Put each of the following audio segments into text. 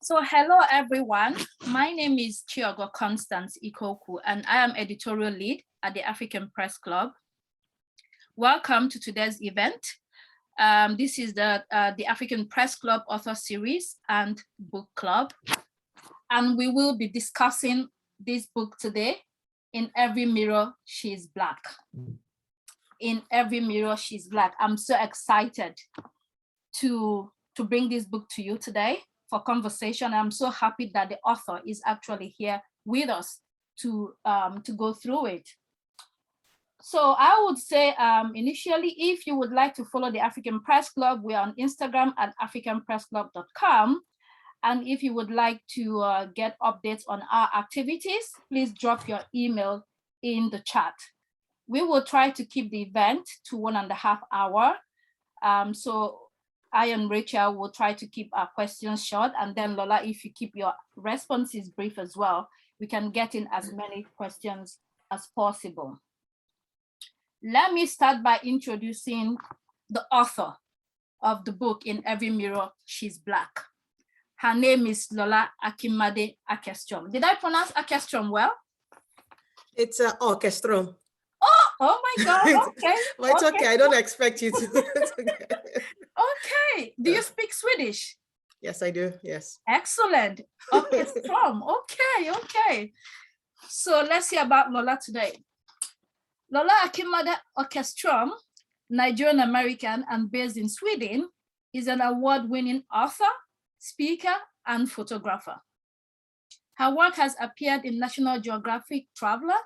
So hello everyone, my name is Chiogo Constance Ikokwu and I am editorial lead at the African Press Club. Welcome to today's event. This is the African Press Club author series and book club. And we will be discussing this book today, In Every Mirror, She's Black. In Every Mirror, She's Black. I'm so excited to bring this book to you today for conversation. I'm so happy that the author is actually here with us to go through it. So I would say initially, if you would like to follow the African Press Club, we're on Instagram at africanpressclub.com. And if you would like to get updates on our activities, please drop your email in the chat. We will try to keep the event to 1.5 hours. So I and Rachel will try to keep our questions short, and then Lola, if you keep your responses brief as well, we can get in as many questions as possible. Let me start by introducing the author of the book, In Every Mirror, She's Black. Her name is Lola Akinmade Akerstrom. Did I pronounce Akerstrom well? It's Akerstrom. Oh my God, okay. Well, it's okay. I don't expect you to. Okay. Do you speak Swedish? Yes, I do. Yes. Excellent. Akerstrom. Okay. So let's hear about Lola today. Lola Akinmade Akerstrom, Nigerian American and based in Sweden, is an award-winning author, speaker, and photographer. Her work has appeared in National Geographic Traveler,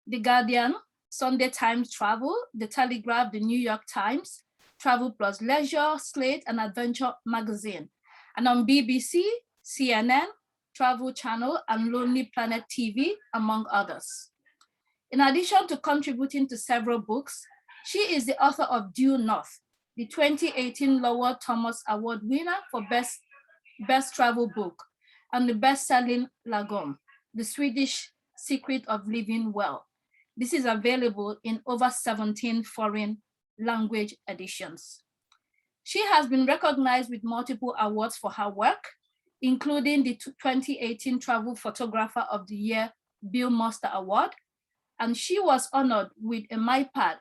The Guardian, Sunday Times Travel, The Telegraph, The New York Times, Travel Plus Leisure, Slate, and Adventure Magazine, and on BBC, CNN, Travel Channel, and Lonely Planet TV, among others. In addition to contributing to several books, she is the author of Due North, the 2018 Lowell Thomas Award winner for Best Travel Book, and the best-selling Lagom, The Swedish Secret of Living Well. This is available in over 17 foreign language editions. She has been recognized with multiple awards for her work, including the 2018 Travel Photographer of the Year Bill Monster Award, and she was honored with a MyPad,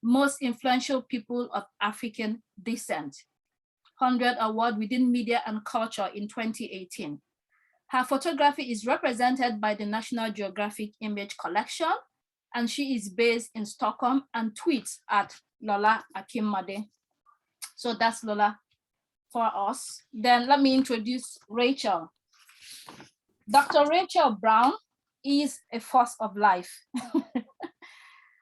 Most Influential People of African Descent, 100 Award within Media and Culture in 2018. Her photography is represented by the National Geographic Image Collection, and she is based in Stockholm and tweets at Lola Akinmade. So that's Lola for us. Then let me introduce Rachel. Dr. Rachel Brown is a force of life.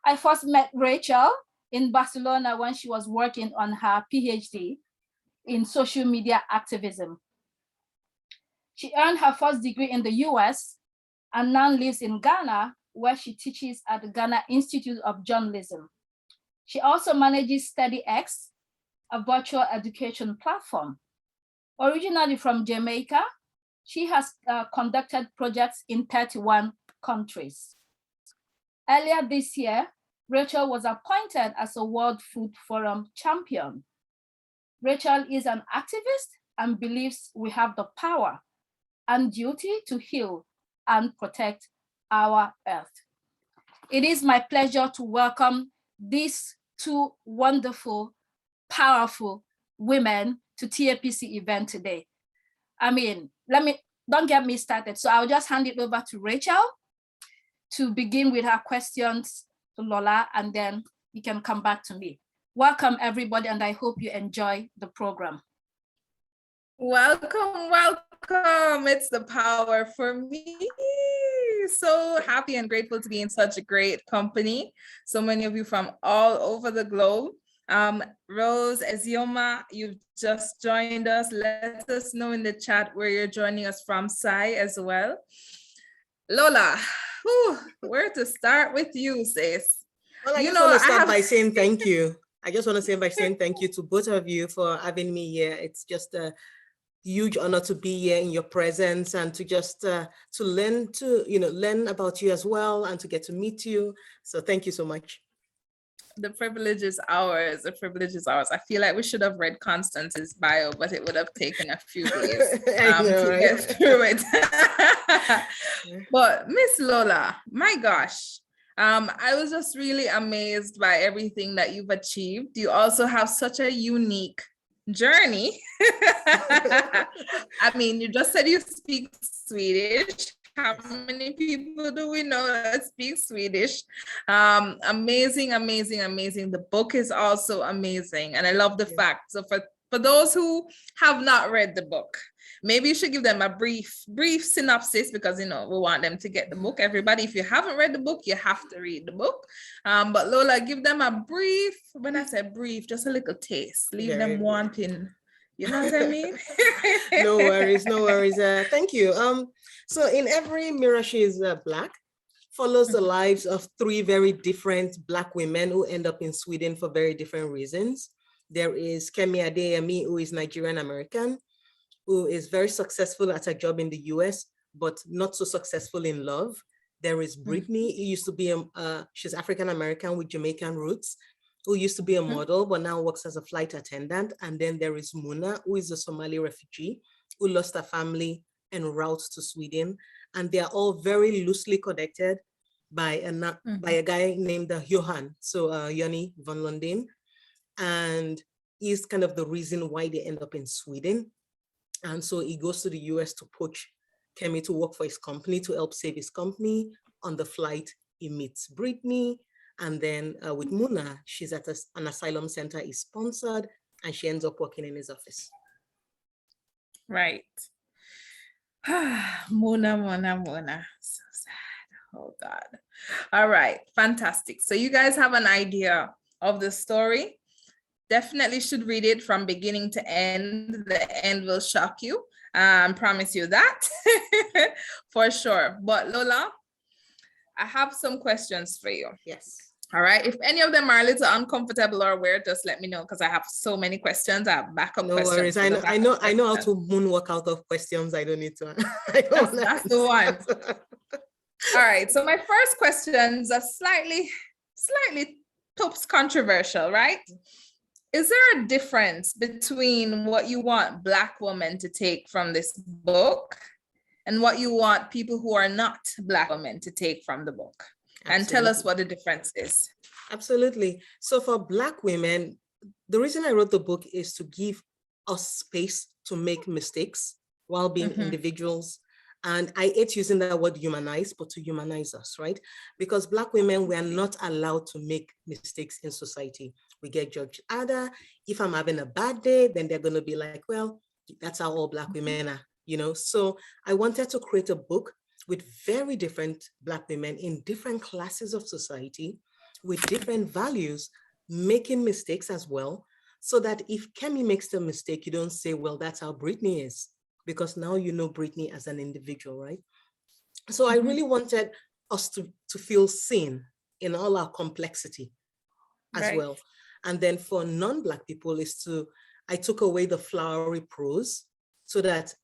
I first met Rachel in Barcelona when she was working on her PhD in social media activism. She earned her first degree in the US and now lives in Ghana, where she teaches at the Ghana Institute of Journalism. She also manages StudyX, a virtual education platform. Originally from Jamaica, she has conducted projects in 31 countries. Earlier this year, Rachel was appointed as a World Food Forum champion. Rachel is an activist and believes we have the power and duty to heal and protect our earth. It is my pleasure to welcome these two wonderful, powerful women to TAPC event today. I mean, don't get me started. So I'll just hand it over to Rachel to begin with her questions to Lola, and then you can come back to me. Welcome everybody, and I hope you enjoy the program. Welcome. It's the power for me. So happy and grateful to be in such a great company. So many of you from all over the globe. Rose Ezioma, you've just joined us. Let us know in the chat where you're joining us from. Sai as well. Lola, where to start with you, sis? Well, I just want to start by saying thank you. I just want to say by saying thank you to both of you for having me here. It's just a huge honor to be here in your presence and to just learn about you as well and to get to meet you. So thank you so much. The privilege is ours. The privilege is ours. I feel like we should have read Constance's bio, but it would have taken a few days I know, to right? get through it. But Miss Lola, my gosh, I was just really amazed by everything that you've achieved. You also have such a unique journey. I mean, you just said you speak Swedish. How many people do we know that speak Swedish? Amazing, amazing, amazing. The book is also amazing. And I love the fact. So for those who have not read the book, maybe you should give them a brief synopsis, because, you know, we want them to get the book. Everybody, if you haven't read the book, you have to read the book. But Lola, give them a brief, when I say brief, just a little taste, leave them wanting. You know what I mean? No worries, no worries. Thank you. So in every Mirror She is Black follows the lives of three very different Black women who end up in Sweden for very different reasons. There is Kemi Adeyemi, who is Nigerian American, who is very successful at a job in the US, but not so successful in love. There is Brittany, who used to be, she's African American with Jamaican roots, who used to be a model, but now works as a flight attendant. And then there is Muna, who is a Somali refugee, who lost her family en route to Sweden. And they are all very loosely connected by a guy named Johan, so Jonny van Londin. And he's kind of the reason why they end up in Sweden. And so he goes to the US to poach Kemi to work for his company, to help save his company. On the flight, he meets Brittany. And then with Muna, she's at an asylum center, he's sponsored, and she ends up working in his office. Right. Muna. So sad. Oh God. All right. Fantastic. So you guys have an idea of the story. Definitely should read it from beginning to end. The end will shock you. Promise you that for sure. But Lola, I have some questions for you. Yes. All right. If any of them are a little uncomfortable or weird, just let me know, because I have so many questions. I have backup questions. No worries. I know how to moonwalk out of questions. I don't need to. That's the one. All right. So my first questions are slightly controversial, right? Is there a difference between what you want Black women to take from this book and what you want people who are not Black women to take from the book? Absolutely. And tell us what the difference is. Absolutely. So for Black women, the reason I wrote the book is to give us space to make mistakes while being individuals. And I hate using that word humanize, but to humanize us, right? Because Black women, we are not allowed to make mistakes in society. We get judged harder. If I'm having a bad day, then they're going to be like, well, that's how all Black women are, you know? So I wanted to create a book with very different Black women in different classes of society, with different values, making mistakes as well, so that if Kemi makes the mistake, you don't say, well, that's how Brittany is, because now you know Brittany as an individual, right? So I really wanted us to feel seen in all our complexity as well. And then for non-Black people I took away the flowery prose so that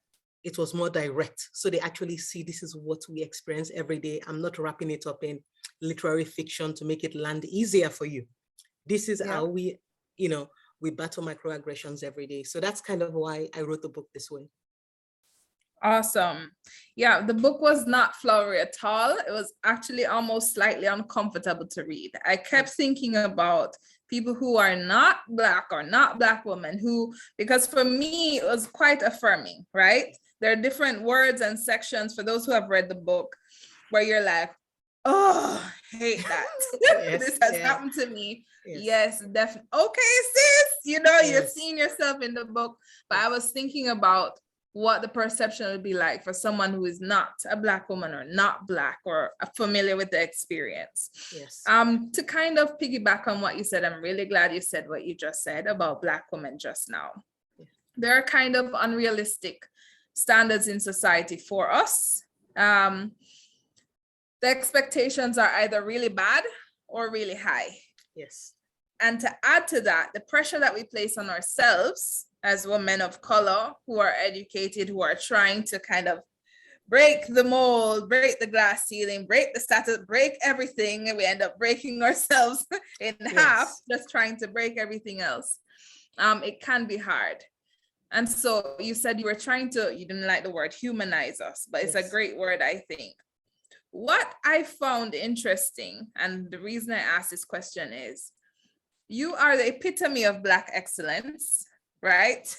it was more direct. So they actually see this is what we experience every day. I'm not wrapping it up in literary fiction to make it land easier for you. This is how we battle microaggressions every day. So that's kind of why I wrote the book this way. Awesome. Yeah, the book was not flowery at all. It was actually almost slightly uncomfortable to read. I kept thinking about people who are not Black or not Black women because for me, it was quite affirming, right? There are different words and sections for those who have read the book where you're like, oh, I hate that. This has happened to me. Yes, definitely. Okay, sis, you've seen yourself in the book. But I was thinking about what the perception would be like for someone who is not a Black woman or not Black or familiar with the experience. Yes. To kind of piggyback on what you said, I'm really glad you said what you just said about Black women just now. There are kind of unrealistic standards in society for us. The expectations are either really bad or really high. Yes. And to add to that, the pressure that we place on ourselves as women of color who are educated, who are trying to kind of break the mold, break the glass ceiling, break the status, break everything, and we end up breaking ourselves in half just trying to break everything else. It can be hard. And so you said you didn't like the word humanize us, but it's a great word, I think. What I found interesting, and the reason I asked this question is, you are the epitome of Black excellence, right?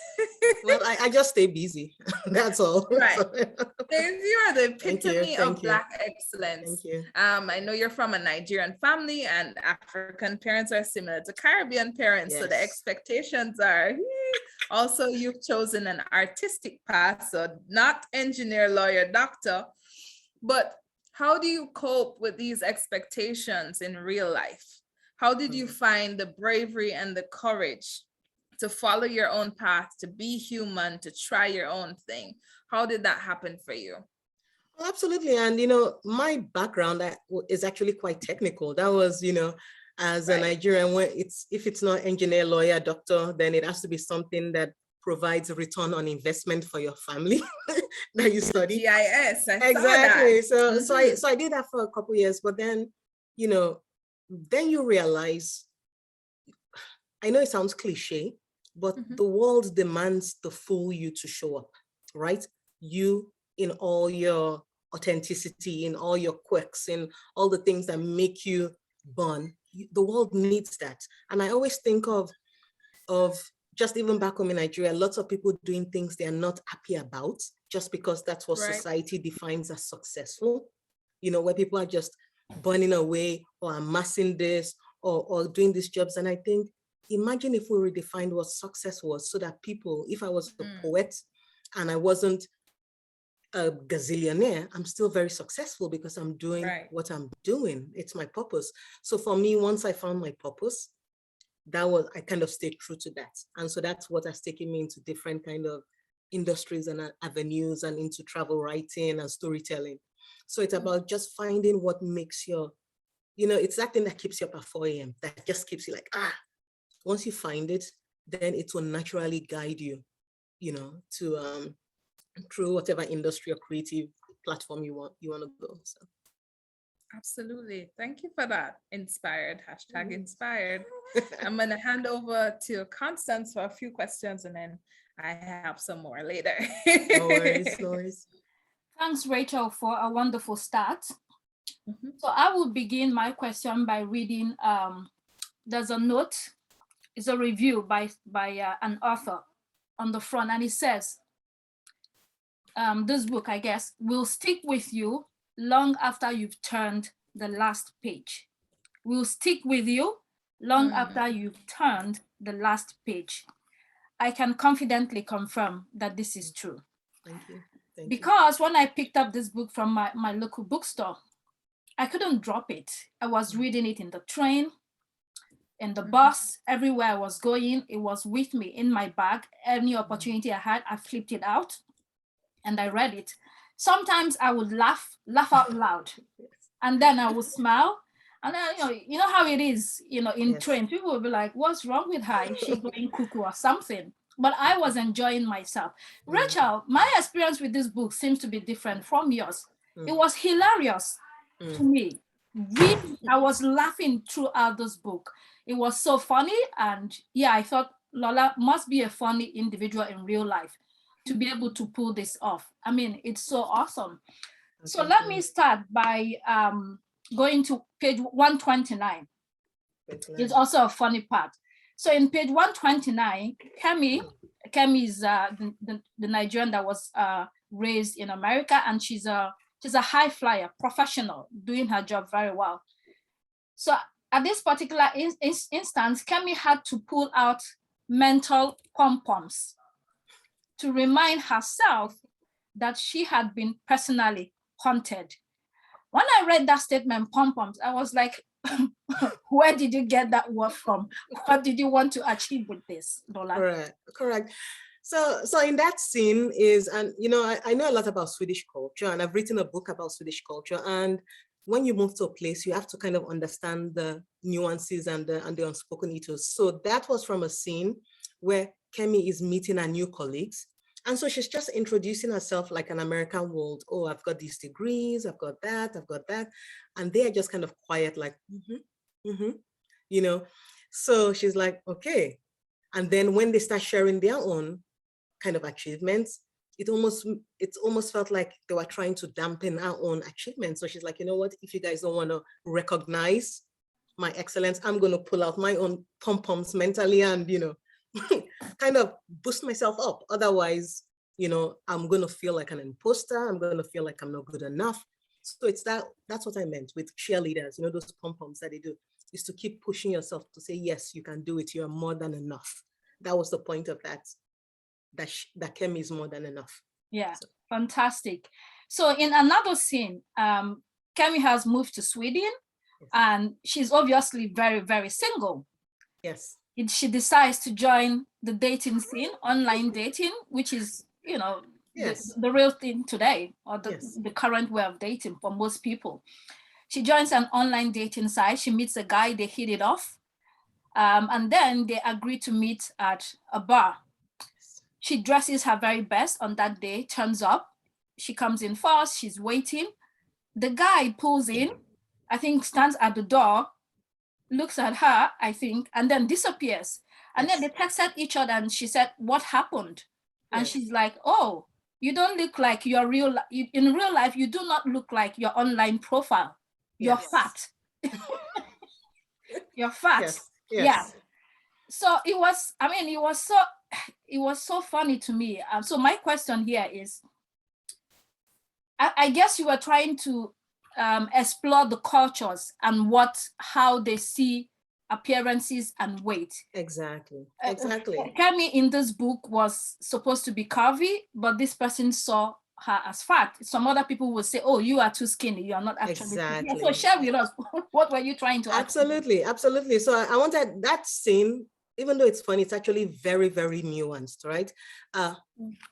Well, I just stay busy. That's all. Right. You are the epitome of Black excellence. Thank you. I know you're from a Nigerian family, and African parents are similar to Caribbean parents. So the expectations are, also you've chosen an artistic path, so not engineer, lawyer, doctor. But how do you cope with these expectations in real life? How did you find the bravery and the courage to follow your own path, to be human, to try your own thing? How did that happen for you? Well, absolutely. And, my background is actually quite technical. That was, as a Nigerian, if it's not engineer, lawyer, doctor, then it has to be something that provides a return on investment for your family that you study. GIS, exactly. So I did that for a couple of years, but then, then you realize, I know it sounds cliche, but the world demands the full you to show up, right? You in all your authenticity, in all your quirks, in all the things that make you burn. The world needs that. And I always think of just even back home in Nigeria, lots of people doing things they are not happy about just because that's what society defines as successful, where people are just burning away or amassing this or doing these jobs. And I think, imagine if we redefined what success was, so that people, if I was a poet and I wasn't a gazillionaire, I'm still very successful because I'm doing what I'm doing. It's my purpose. So for me, once I found my purpose, I kind of stayed true to that. And so that's what has taken me into different kind of industries and avenues, and into travel writing and storytelling. So it's about just finding what makes it's that thing that keeps you up at 4 a.m. that just keeps you like, once you find it, then it will naturally guide you, to through whatever industry or creative platform you want to go. So. Absolutely. Thank you for that. Inspired, #inspired. I'm going to hand over to Constance for a few questions, and then I have some more later. No worries. Thanks, Rachel, for a wonderful start. So I will begin my question by reading, there's a note, it's a review by an author on the front, and it says, this book, I guess, will stick with you long after you've turned the last page. Will stick with you long after you've turned the last page. I can confidently confirm that this is true. Thank you. Because when I picked up this book from my local bookstore, I couldn't drop it. I was reading it in the train, in the bus, everywhere I was going. It was with me in my bag. Any opportunity I had, I flipped it out and I read it. Sometimes I would laugh out loud, and then I would smile. And then, you know how it is, in train, people will be like, what's wrong with her? Is she going cuckoo or something? But I was enjoying myself. Rachel, my experience with this book seems to be different from yours. It was hilarious to me. Really, I was laughing throughout this book. It was so funny. And I thought Lola must be a funny individual in real life to be able to pull this off. I mean, it's so awesome. So let me start by going to page 129. It's also a funny part. So in page 129, Kemi is the Nigerian that was raised in America, and she's a high flyer, professional, doing her job very well. So at this particular instance, Kemi had to pull out mental pom-poms to remind herself that she had been personally haunted. When I read that statement, pom-poms, I was like, where did you get that word from? What did you want to achieve with this, Lola? Correct. So in that scene is, and I know a lot about Swedish culture, and I've written a book about Swedish culture. And when you move to a place, you have to kind of understand the nuances and the unspoken ethos. So that was from a scene where Kemi is meeting her new colleagues, And so she's just introducing herself like an American world. Oh, I've got these degrees, I've got that, I've got that. And they are just kind of quiet, like, you know. So she's like, okay. And then when they start sharing their own kind of achievements, it almost felt like they were trying to dampen our own achievements. So she's like, you know what, if you guys don't want to recognize my excellence, I'm going to pull out my own pom-poms mentally and, you know, kind of boost myself up. Otherwise, you know, I'm going to feel like an imposter. I'm going to feel like I'm not good enough. So that's what I meant with cheerleaders, you know, those pom-poms that they do, is to keep pushing yourself to say, yes, you can do it. You're more than enough. That was the point of that Kemi is more than enough. Yeah, so. Fantastic. So in another scene, Kemi has moved to Sweden, yes. And she's obviously very, very single. Yes. She decides to join the dating scene, online dating, which is, you know, yes. the real thing today, or the current way of dating for most people. She joins an online dating site. She meets a guy, they hit it off. And then they agree to meet at a bar. She dresses her very best on that day, turns up. She comes in first, she's waiting. The guy pulls in, I think stands at the door, looks at her, I think, and then disappears. And then they texted each other and she said, what happened? And she's like, oh, you don't look like your in real life, you do not look like your online profile. You're fat. You're fat. Yes. Yeah. So it was so funny to me. So my question here is, I guess you were trying to explore the cultures and how they see appearances and weight. Exactly. Kemi in this book was supposed to be curvy, but this person saw her as fat. Some other people will say, oh, you are too skinny, you are not actually skinny. So share with us, what were you trying to Absolutely. So I wanted that scene, even though it's funny, it's actually very, very nuanced, right?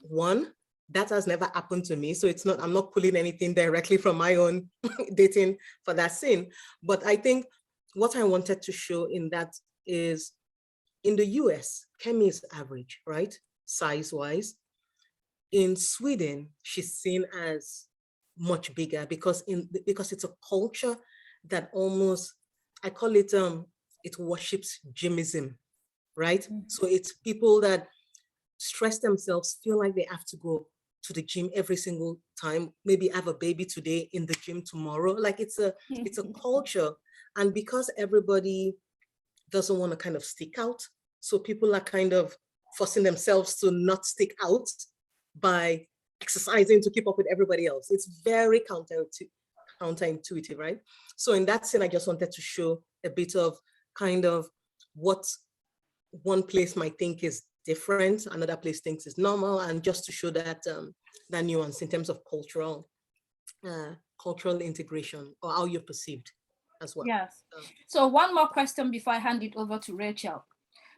One, that has never happened to me. So I'm not pulling anything directly from my own dating for that scene. But I think what I wanted to show in that is, in the US, Kemi is average, right? Size-wise. In Sweden, she's seen as much bigger because it's a culture that almost, I call it, it worships gymism, right? So it's people that stress themselves, feel like they have to go to the gym every single time, maybe have a baby today, in the gym tomorrow. Like it's a culture. And because everybody doesn't want to kind of stick out, so people are kind of forcing themselves to not stick out by exercising to keep up with everybody else. It's very counterintuitive, right? So in that scene, I just wanted to show a bit of kind of what one place might think is different, another place thinks is normal, and just to show that that nuance in terms of cultural integration, or how you're perceived as well. Yes. So one more question before I hand it over to Rachel.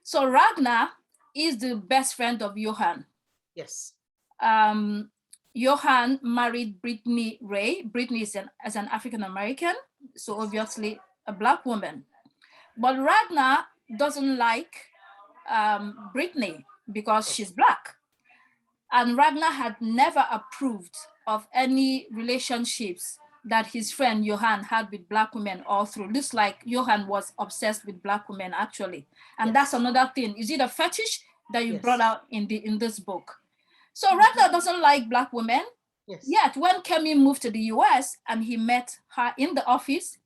So Ragnar is the best friend of Johan. Yes. Johan married Brittany Ray. Brittany is an African-American, so obviously a Black woman. But Ragnar doesn't like Brittany because she's Black. And Ragnar had never approved of any relationships that his friend Johan had with Black women all through. Looks like Johan was obsessed with Black women, actually. And that's another thing. Is it a fetish that you brought out in this book? So Ragnar doesn't like Black women. Yet when Kemi moved to the US and he met her in the office,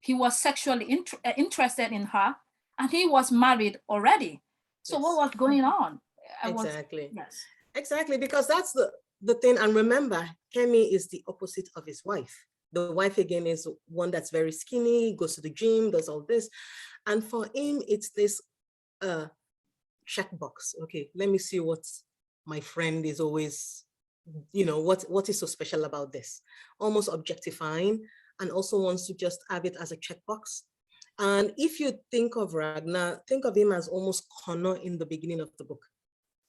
he was sexually interested in her, and he was married already. So what was going on? Exactly, because that's the thing. And remember, Kemi is the opposite of his wife. The wife, again, is one that's very skinny, goes to the gym, does all this. And for him, it's this checkbox. Okay, let me see what my friend is always, you know, what is so special about this? Almost objectifying, and also wants to just have it as a checkbox. And if you think of Ragnar, think of him as almost Connor in the beginning of the book.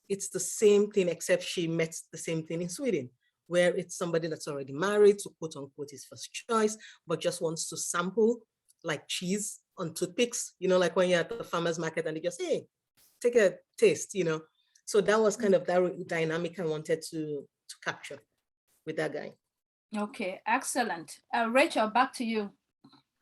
It's the same thing, except she met the same thing in Sweden, where it's somebody that's already married to quote unquote his first choice, but just wants to sample like cheese on toothpicks, you know, like when you're at the farmer's market and they just, hey, take a taste, you know. So that was kind of that dynamic I wanted to capture with that guy. Okay, excellent. Rachel, back to you.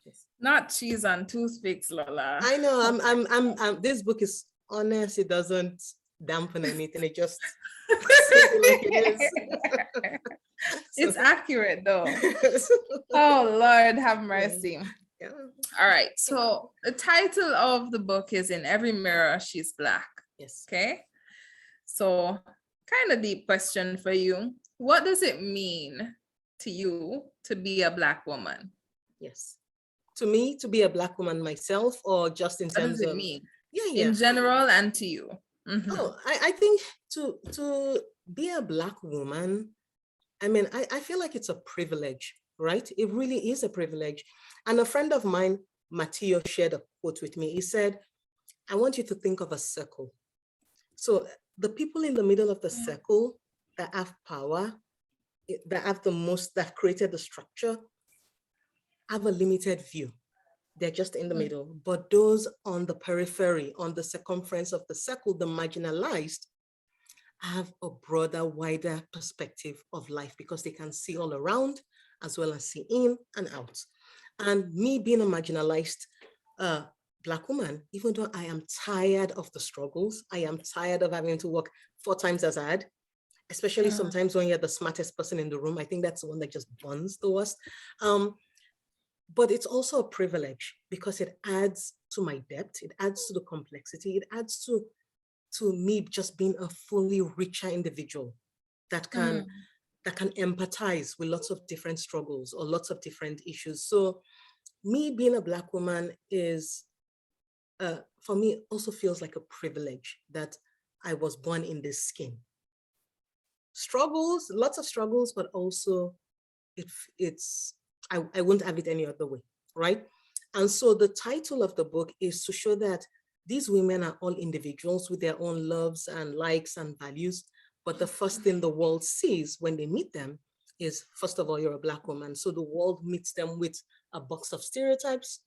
Yes. Not cheese on toothpicks, Lola. I know. I'm. This book is honest. It doesn't dampen anything. It just says it like it is. It's accurate though. Oh Lord, have mercy. Yeah. All right. So the title of the book is In Every Mirror, She's Black. Yes. Okay. So kind of deep question for you. What does it mean to you to be a Black woman? Yes. To me, to be a Black woman myself, or just in What does terms it of mean? yeah. In general and to you. Oh, I think to be a Black woman, I mean, I feel like it's a privilege, right? It really is a privilege. And a friend of mine, Matteo, shared a quote with me. He said, I want you to think of a circle. So the people in the middle of the circle that have power, that have the most, that created the structure, have a limited view. They're just in the middle. But those on the periphery, on the circumference of the circle, the marginalized, have a broader, wider perspective of life because they can see all around as well as see in and out. And me being a marginalized Black woman, even though I am tired of the struggles, I am tired of having to work 4 times as hard, especially sometimes when you're the smartest person in the room. I think that's the one that just burns the worst. But it's also a privilege because it adds to my depth, it adds to the complexity, it adds to me just being a fully richer individual that can empathize with lots of different struggles or lots of different issues. So me being a Black woman is, for me, also feels like a privilege that I was born in this skin. Struggles, lots of struggles, but also I wouldn't have it any other way, right? And so the title of the book is to show that these women are all individuals with their own loves and likes and values. But the first thing the world sees when they meet them is, first of all, you're a Black woman. So the world meets them with a box of stereotypes.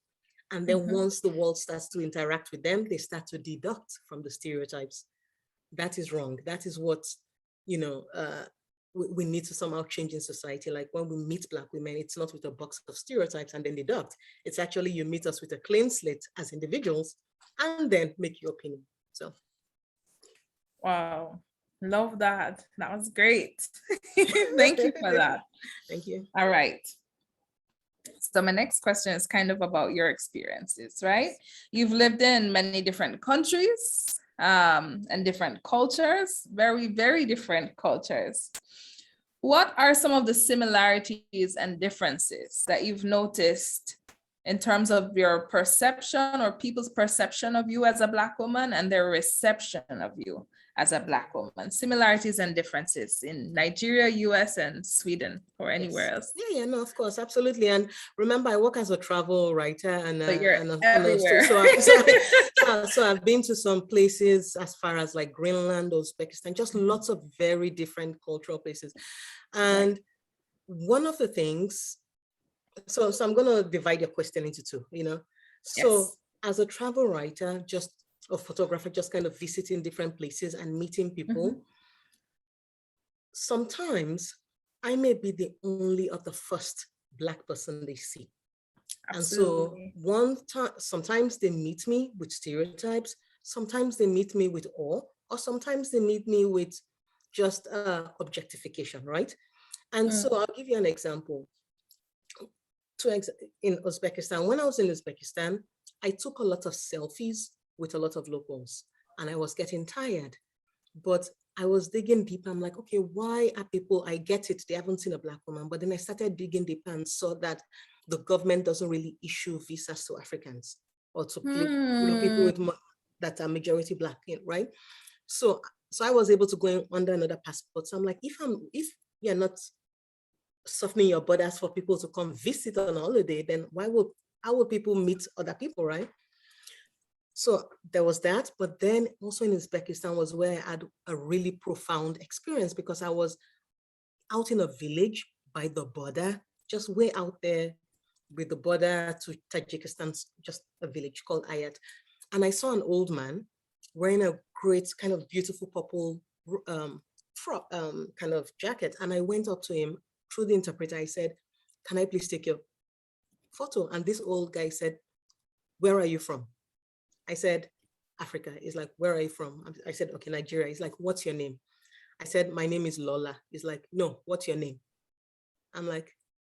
And then once the world starts to interact with them, they start to deduct from the stereotypes. That is wrong. That is what, we need to somehow change in society. Like when we meet Black women, it's not with a box of stereotypes and then deduct. It's actually you meet us with a clean slate as individuals and then make your opinion. So. Wow. Love that. That was great. Thank you for that. Thank you. All right. So my next question is kind of about your experiences, right? You've lived in many different countries and different cultures, very, very different cultures. What are some of the similarities and differences that you've noticed in terms of your perception or people's perception of you as a Black woman and their reception of you as a Black woman? Similarities and differences in Nigeria, US, and Sweden, or anywhere else. Yeah, no, of course, absolutely. And remember, I work as a travel writer and everywhere. So I've been to some places as far as like Greenland, Uzbekistan, just lots of very different cultural places. And one of the things, so I'm going to divide your question into two, So as a travel writer, just a photographer, just kind of visiting different places and meeting people, sometimes I may be the only or the first Black person they see. Absolutely. And so sometimes they meet me with stereotypes, sometimes they meet me with awe, or sometimes they meet me with just objectification, right? And so I'll give you an example. In Uzbekistan, when I was in Uzbekistan, I took a lot of selfies with a lot of locals and I was getting tired, but I was digging deep. I'm like, okay, why are people, I get it, they haven't seen a Black woman, but then I started digging deep and saw that the government doesn't really issue visas to Africans or to people with that are majority Black, right? So I was able to go in under another passport. So I'm like, if you're not softening your borders for people to come visit on holiday, then how would people meet other people, right? So there was that, but then also in Uzbekistan was where I had a really profound experience because I was out in a village by the border, just way out there with the border to Tajikistan, just a village called Ayat. And I saw an old man wearing a great kind of beautiful purple kind of jacket. And I went up to him through the interpreter. I said, can I please take your photo? And this old guy said, where are you from? I said, Africa. He's like, where are you from? I said, okay, Nigeria. He's like, what's your name? I said, my name is Lola. He's like, no, what's your name? I'm like,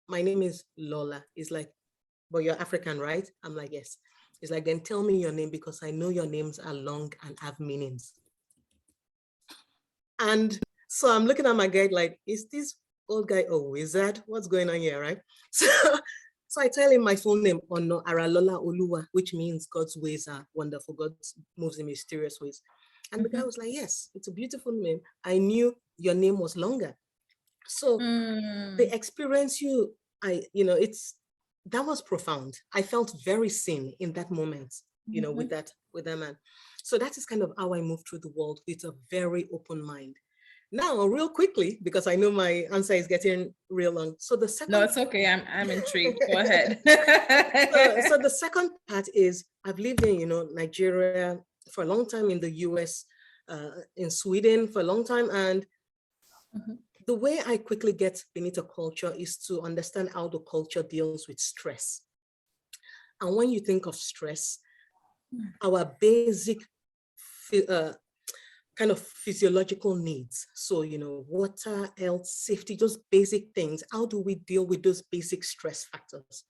my name is Lola. He's like, but you're African, right? I'm like, yes. He's like, then tell me your name because I know your names are long and have meanings. And so I'm looking at my guide like, is this old guy a wizard? What's going on here, right? So I tell him my full name, Ono Aralola Oluwa, which means God's ways are wonderful. God moves in mysterious ways. And the guy was like, yes, it's a beautiful name. I knew your name was longer. So the experience that was profound. I felt very seen in that moment, with that man. So that is kind of how I move through the world with a very open mind. Now, real quickly, because I know my answer is getting real long. So the second— No, it's okay. I'm intrigued. Go ahead. so the second part is I've lived in, Nigeria for a long time, in the US, in Sweden for a long time. And the way I quickly get beneath a culture is to understand how the culture deals with stress. And when you think of stress, our basic kind of physiological needs. So, water, health, safety, just basic things. How do we deal with those basic stress factors?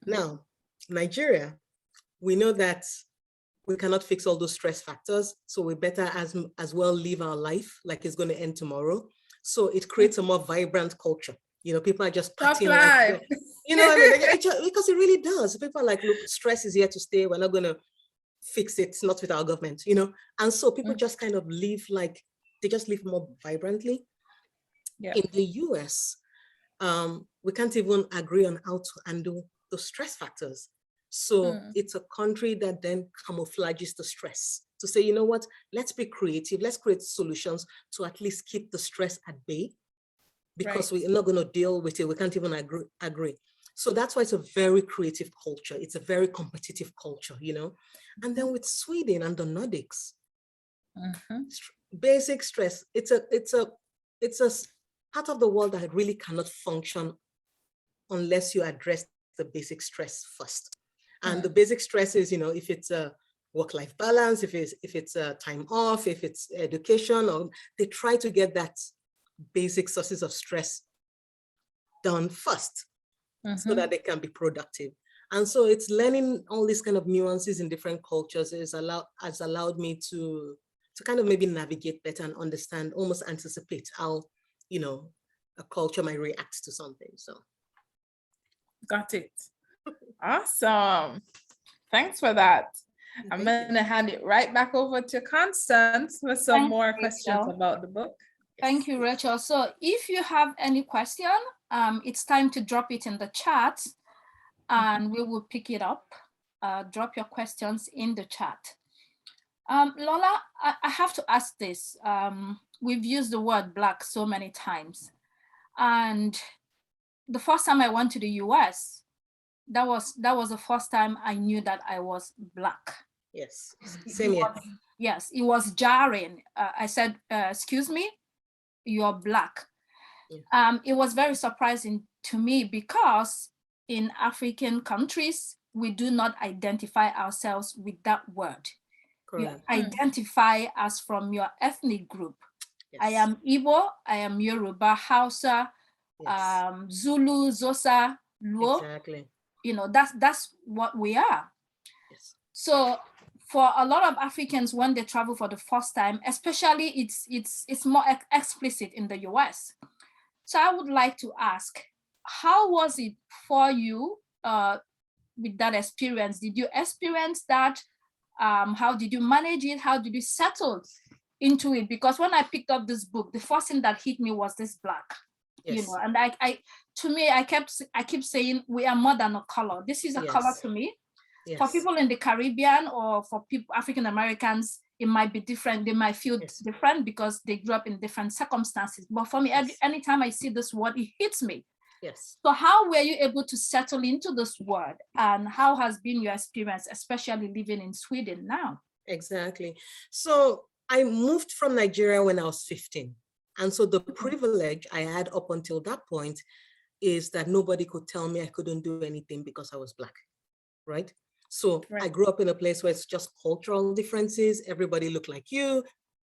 Now, Nigeria, we know that we cannot fix all those stress factors. So we better as well live our life like it's going to end tomorrow. So it creates a more vibrant culture. People are just partying like, because it really does. People are like, look, stress is here to stay. We're not going to fix it, not with our government, and so people just kind of live like they just live more vibrantly. In the US, we can't even agree on how to handle the stress factors. So it's a country that then camouflages the stress to say, you know what, let's be creative, let's create solutions to at least keep the stress at bay, because we're not going to deal with it. We can't even agree. So that's why it's a very creative culture. It's a very competitive culture, And then with Sweden and the Nordics, basic stress, it's a part of the world that really cannot function unless you address the basic stress first. And the basic stress is, if it's a work-life balance, if it's a time off, if it's education, or they try to get that basic sources of stress done first. So that they can be productive. And so it's learning all these kind of nuances in different cultures has allowed me to kind of maybe navigate better and understand, almost anticipate how, a culture might react to something. So. Got it. Awesome. Thanks for that. I'm going to hand it right back over to Constance with some more questions about the book. Thank you, Rachel. So if you have any question, it's time to drop it in the chat and we will pick it up. Drop your questions in the chat. Lola, I have to ask this. We've used the word Black so many times. And the first time I went to the US, that was the first time I knew that I was Black. Yes, same here. Yes, it was jarring. I said, excuse me, you're Black. Yeah. It was very surprising to me because in African countries, we do not identify ourselves with that word. Correct. You identify as from your ethnic group. Yes. I am Igbo, I am Yoruba, Hausa, yes. Zulu, Xhosa, Luo. Exactly. That's what we are. Yes. So for a lot of Africans, when they travel for the first time, especially it's more explicit in the US. So I would like to ask, how was it for you with that experience? Did you experience that? How did you manage it? How did you settle into it? Because when I picked up this book, the first thing that hit me was this Black. Yes. And I keep saying we are more than a color. This is a yes. color to me. Yes. For people in the Caribbean or for people, African Americans, it might be different. They might feel yes. different because they grew up in different circumstances. But for me, yes. anytime I see this word, it hits me. Yes. So how were you able to settle into this word, and how has been your experience, especially living in Sweden now? Exactly. So I moved from Nigeria when I was 15. And so the privilege I had up until that point is that nobody could tell me I couldn't do anything because I was Black, right? So I Right. grew up in a place where it's just cultural differences. Everybody looked like you.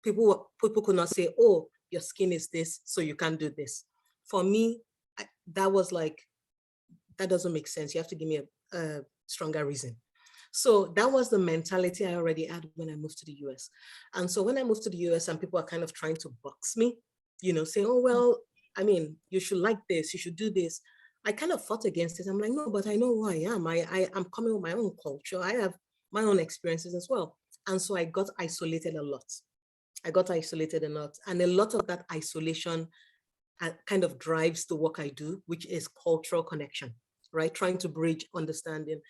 People could not say, oh, your skin is this, so you can't do this. For me, that was like, that doesn't make sense. You have to give me a stronger reason. So that was the mentality I already had when I moved to the US. And so when I moved to the US and people are kind of trying to box me, saying, oh, well, I mean, you should like this, you should do this. I kind of fought against it. I'm like, no, but I know who I am. I'm coming with my own culture. I have my own experiences as well. And so I got isolated a lot. And a lot of that isolation kind of drives the work I do, which is cultural connection, right? Trying to bridge understanding.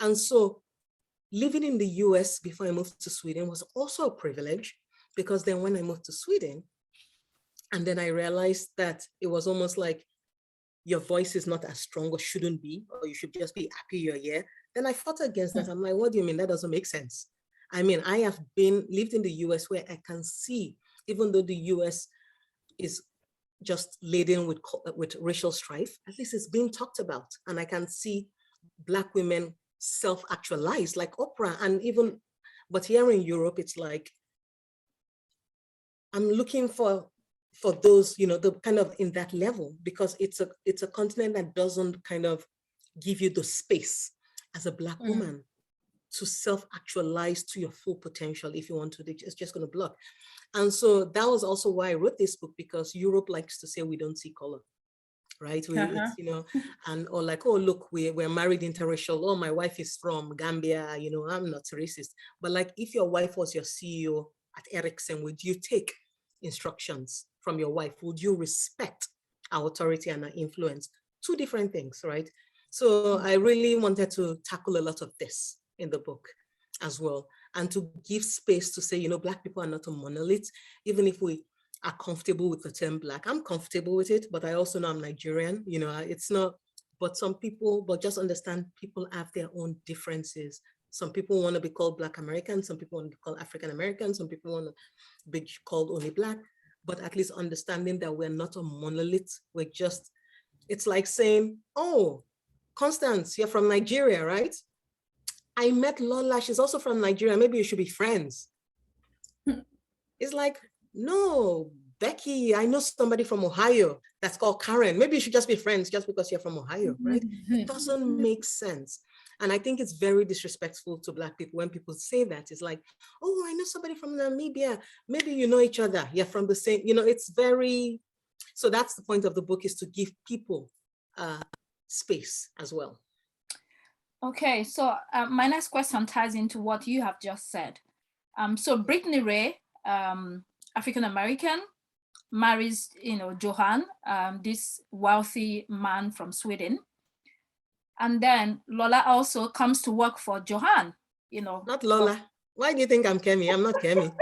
And so living in the US before I moved to Sweden was also a privilege, because then when I moved to Sweden, and then I realized that it was almost like your voice is not as strong or shouldn't be, or you should just be happy you're here. Then I fought against that. I'm like, what do you mean? That doesn't make sense. I mean, I have lived in the US where I can see, even though the US is just laden with racial strife, at least it's being talked about. And I can see Black women self-actualize like Oprah, and even, but here in Europe, it's like, I'm looking for those, the kind of in that level, because it's a continent that doesn't kind of give you the space as a Black woman to self-actualize to your full potential. If you want to, it's just going to block. And so that was also why I wrote this book, because Europe likes to say we don't see color, right? Or like, oh, look, we're married interracial. Oh, my wife is from Gambia. I'm not racist. But like, if your wife was your CEO at Ericsson, would you take instructions from your wife? Would you respect our authority and our influence? Two different things, right? So I really wanted to tackle a lot of this in the book as well, and to give space to say, Black people are not a monolith, even if we are comfortable with the term Black. I'm comfortable with it, but I also know I'm Nigerian. It's not, but just understand people have their own differences. Some people want to be called Black American, some people want to be called African American, some people want to be called only Black, but at least understanding that we're not a monolith. It's like saying, oh, Constance, you're from Nigeria, right? I met Lola, she's also from Nigeria, maybe you should be friends. It's like, no, Becky, I know somebody from Ohio that's called Karen. Maybe you should just be friends just because you're from Ohio, right? It doesn't make sense. And I think it's very disrespectful to Black people when people say that. It's like, oh, I know somebody from Namibia. Maybe you know each other. You're from the same, it's very, so that's the point of the book, is to give people space as well. Okay, so my next question ties into what you have just said. So Brittany Ray, African-American, marries, Johan, this wealthy man from Sweden. And then Lola also comes to work for Johan, Not Lola. Why do you think I'm Kemi? I'm not Kemi.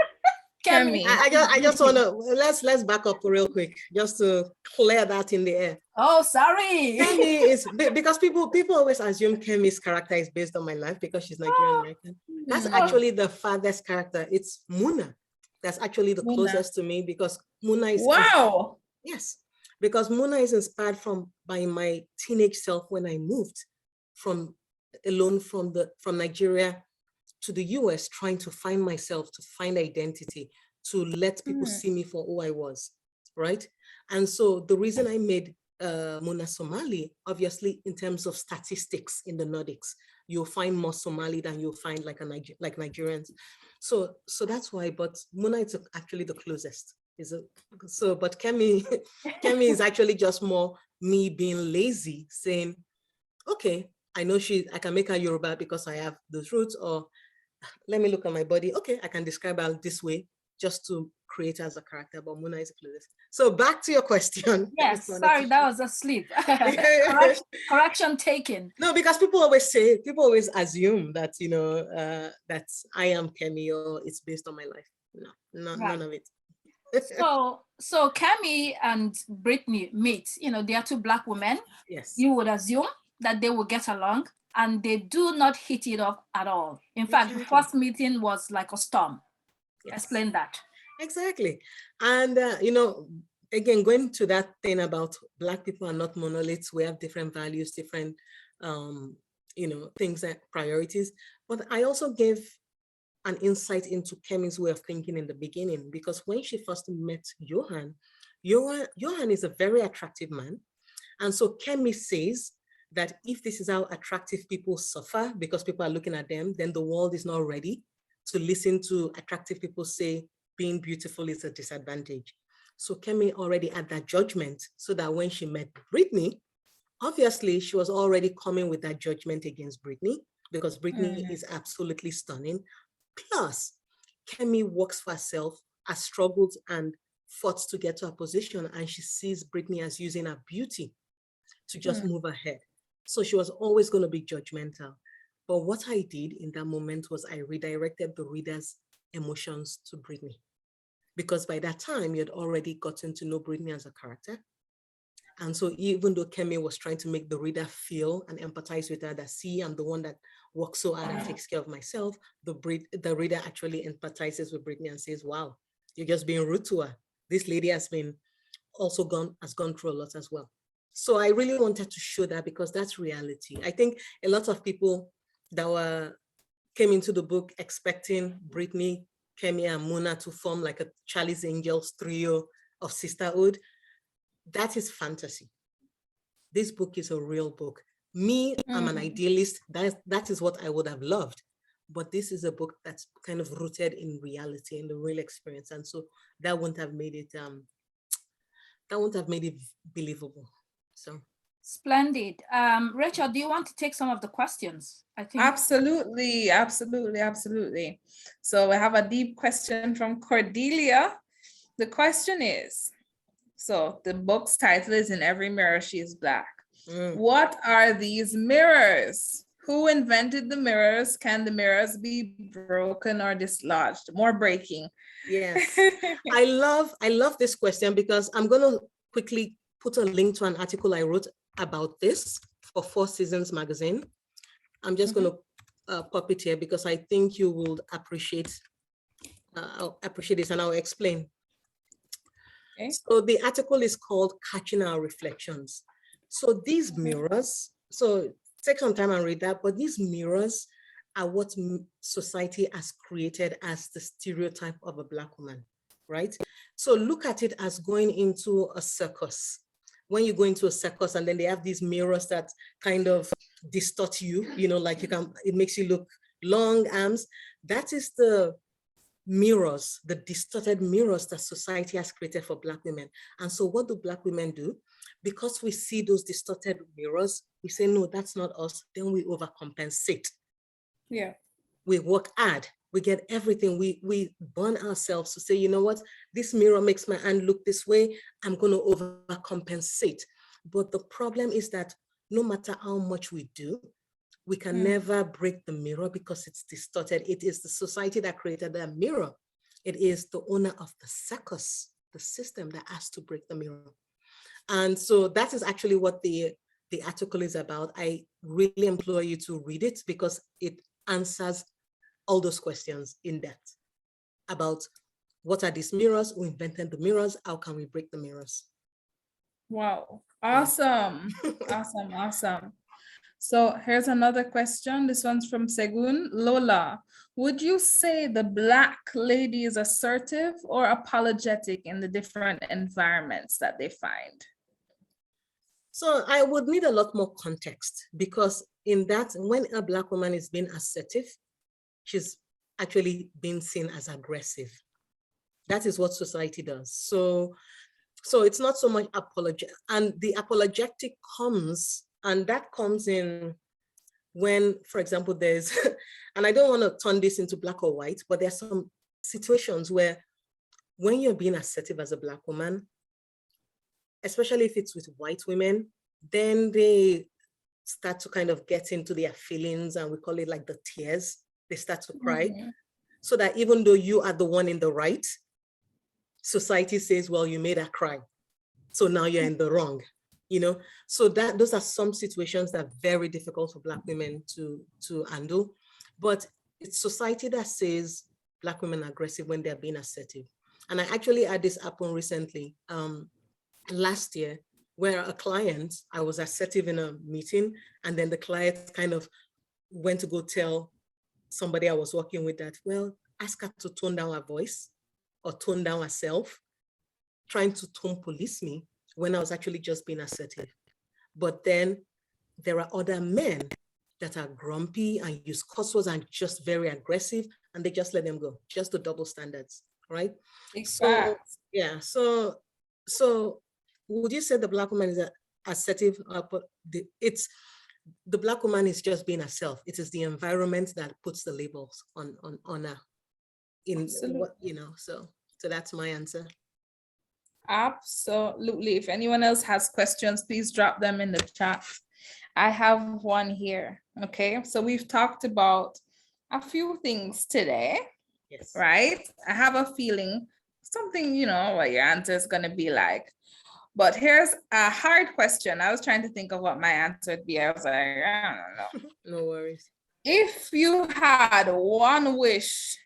Kemi. I just want to, let's back up real quick, just to clear that in the air. Oh, sorry. Kemi is, because people always assume Kemi's character is based on my life because she's Nigerian American. That's actually the farthest character. It's Muna. That's actually the closest to me, because Muna is, wow. Yes, because Muna is inspired by my teenage self when I moved from Nigeria to the US, trying to find myself, to find identity, to let people see me for who I was, right? And so the reason I made Muna Somali, obviously, in terms of statistics in the Nordics, you'll find more Somali than you'll find like Nigerians. So that's why, but Muna is actually the closest. But Kemi is actually just more me being lazy, saying, okay, I know I can make her Yoruba because I have those roots, or let me look at my body. Okay, I can describe her this way just to create her as a character, but Muna is the closest. So back to your question. Yes, sorry, that was a slip. Correction taken. No, because people always assume that, that I am Kemi, or it's based on my life. No, none of it. So Kemi and Brittany meet, they are two Black women. Yes. You would assume that they will get along. and they do not hit it off at all. In fact, the first meeting was like a storm. Yes. Explain that. Exactly. And, again, going to that thing about Black people are not monoliths. We have different values, different, things and priorities. But I also gave an insight into Kemi's way of thinking in the beginning, because when she first met Johan is a very attractive man. And so Kemi says that if this is how attractive people suffer because people are looking at them, then the world is not ready to listen to attractive people say being beautiful is a disadvantage. So Kemi already had that judgment, so that when she met Brittany, obviously she was already coming with that judgment against Brittany, because Brittany is absolutely stunning. Plus, Kemi works for herself, has struggled and fought to get to a position, and she sees Brittany as using her beauty to just move ahead. So she was always going to be judgmental. But what I did in that moment was I redirected the reader's emotions to Brittany. Because by that time, you had already gotten to know Brittany as a character. And so even though Kemi was trying to make the reader feel and empathize with her, that see, I'm the one that works so hard and takes care of myself, the reader actually empathizes with Brittany and says, wow, you're just being rude to her. This lady has gone through a lot as well. So I really wanted to show that, because that's reality. I think a lot of people that came into the book expecting Brittany, Kemi, and Muna to form like a Charlie's Angels trio of sisterhood. That is fantasy. This book is a real book. I'm an idealist. That is what I would have loved. But this is a book that's kind of rooted in reality, in the real experience. And so that wouldn't have made it believable. So splendid. Rachel, do you want to take some of the questions? I think absolutely. So we have a deep question from Cordelia. The question is, so the book's title is In Every Mirror She is Black. What are these mirrors? Who invented the mirrors? Can the mirrors be broken or dislodged? More breaking. Yes. I love this question, because I'm going to quickly put a link to an article I wrote about this for 4 Seasons magazine. I'm just going to pop it here, because I think you will appreciate this, and I'll explain. Okay. So the article is called Catching Our Reflections. So these mirrors, so take some time and read that, but these mirrors are what society has created as the stereotype of a Black woman, right? So look at it as going into a circus. When you go into a circus and then they have these mirrors that kind of distort you, like it makes you look long arms. That is the mirrors, the distorted mirrors that society has created for Black women. And so what do Black women do? Because we see those distorted mirrors, we say, no, that's not us. Then we overcompensate. Yeah. We work hard. We get everything. We burn ourselves to say, you know what? This mirror makes my hand look this way. I'm going to overcompensate. But the problem is that no matter how much we do, we can never break the mirror, because it's distorted. It is the society that created that mirror. It is the owner of the circus, the system, that has to break the mirror. And so that is actually what the article is about. I really implore you to read it, because it answers all those questions in depth about what are these mirrors, who invented the mirrors, how can we break the mirrors. Wow, awesome. Awesome. So here's another question. This one's from Segun. Lola, would you say the Black lady is assertive or apologetic in the different environments that they find? So I would need a lot more context, because in that, when a Black woman is being assertive, she's actually being seen as aggressive. That is what society does. So it's not so much apologetic, and the apologetic comes, and that comes in when, for example, there's, and I don't want to turn this into black or white, but there's some situations where when you're being assertive as a Black woman, especially if it's with white women, then they start to kind of get into their feelings, and we call it like the tears. They start to cry. So that even though you are the one in the right, society says, well, you made her cry, so now you're in the wrong. you know. So that those are some situations that are very difficult for Black women to handle. But it's society that says Black women are aggressive when they're being assertive. And I actually had this happen recently, last year, where a client, I was assertive in a meeting, and then the client kind of went to go tell somebody I was working with that, well, ask her to tone down her voice or tone down herself, trying to tone police me when I was actually just being assertive. But then there are other men that are grumpy and use curse words and just very aggressive, and they just let them go, just the double standards, right? So, yeah, so would you say the Black woman is assertive? It's the Black woman is just being herself. It is the environment that puts the labels on her in Absolutely. what, you know, so that's my answer. Absolutely. If anyone else has questions, please drop them in the chat. I have one here. Okay, so we've talked about a few things today. Yes. Right? I have a feeling something, you know, what your answer is going to be like. But here's a hard question. I was trying to think of what my answer would be. I was like, I don't know. No worries. If you had one wish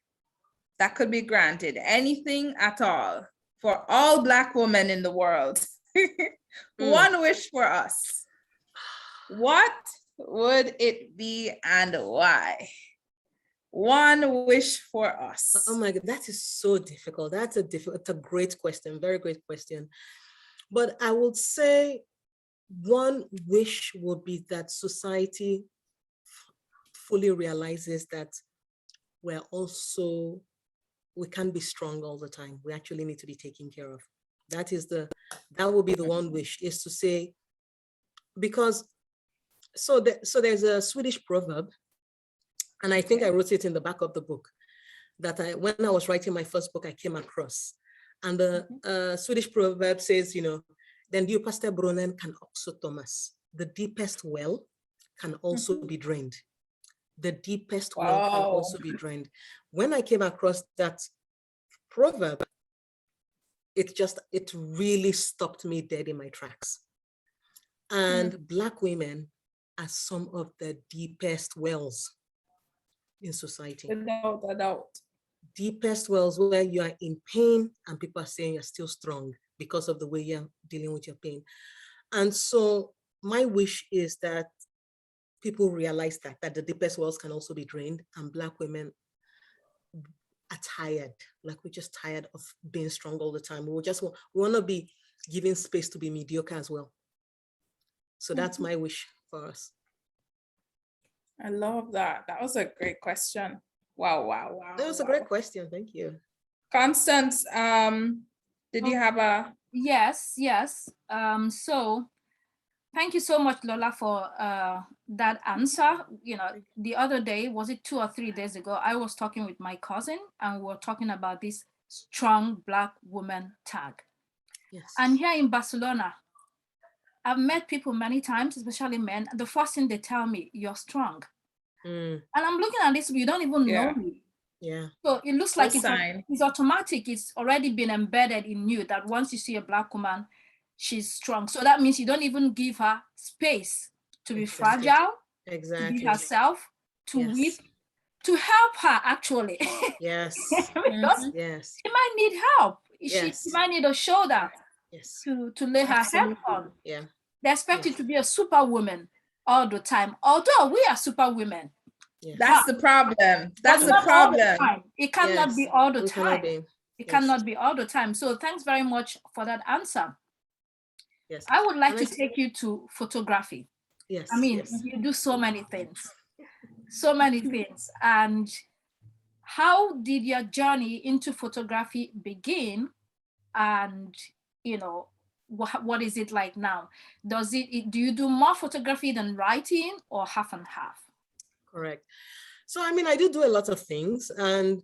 that could be granted, anything at all, for all Black women in the world, one wish for us, what would it be and why? One wish for us. Oh my God, that is so difficult. It's a great question, very great question. But I would say one wish would be that society fully realizes that we can't be strong all the time. We actually need to be taken care of. That would be the one wish, is to say, because there's a Swedish proverb, and I think I wrote it in the back of the book, that when I was writing my first book, I came across. And the Swedish proverb says, you know, den djupaste brunnen kan också tömmas. The deepest well can also be drained. The deepest well can also be drained. When I came across that proverb, it really stopped me dead in my tracks. And Black women are some of the deepest wells in society. Without a doubt. Deepest wells where you are in pain and people are saying you're still strong because of the way you're dealing with your pain. And so my wish is that people realize that the deepest wells can also be drained, and Black women are tired. Like, we're just tired of being strong all the time. We want to be given space to be mediocre as well. So that's my wish for us. I love that. That was a great question. Wow. That was a great question. Thank you. Constance, did you have a... Yes. So thank you so much, Lola, for that answer. You know, the other day, was it 2 or 3 days ago, I was talking with my cousin and we were talking about this strong Black woman tag. Yes. And here in Barcelona, I've met people many times, especially men. The first thing they tell me, you're strong. And I'm looking at this, you don't even know me. Yeah. So it looks like it's automatic. It's already been embedded in you that once you see a Black woman, she's strong. So that means you don't even give her space to be fragile, to be herself, to weep, to help her actually. Yes. Because she might need help. She might need a shoulder to lay her head on. Yeah. They expect you to be a superwoman all the time. Although we are superwomen. Yes. That's the problem. That's the problem. It cannot be all the time. It cannot be all the time. So thanks very much for that answer. Yes. I would like to take you to photography. Yes. I mean, you do so many things. So many things. And how did your journey into photography begin? And, you know, what is it like now? Do you do more photography than writing, or half and half? Correct. So, I mean, I do a lot of things, and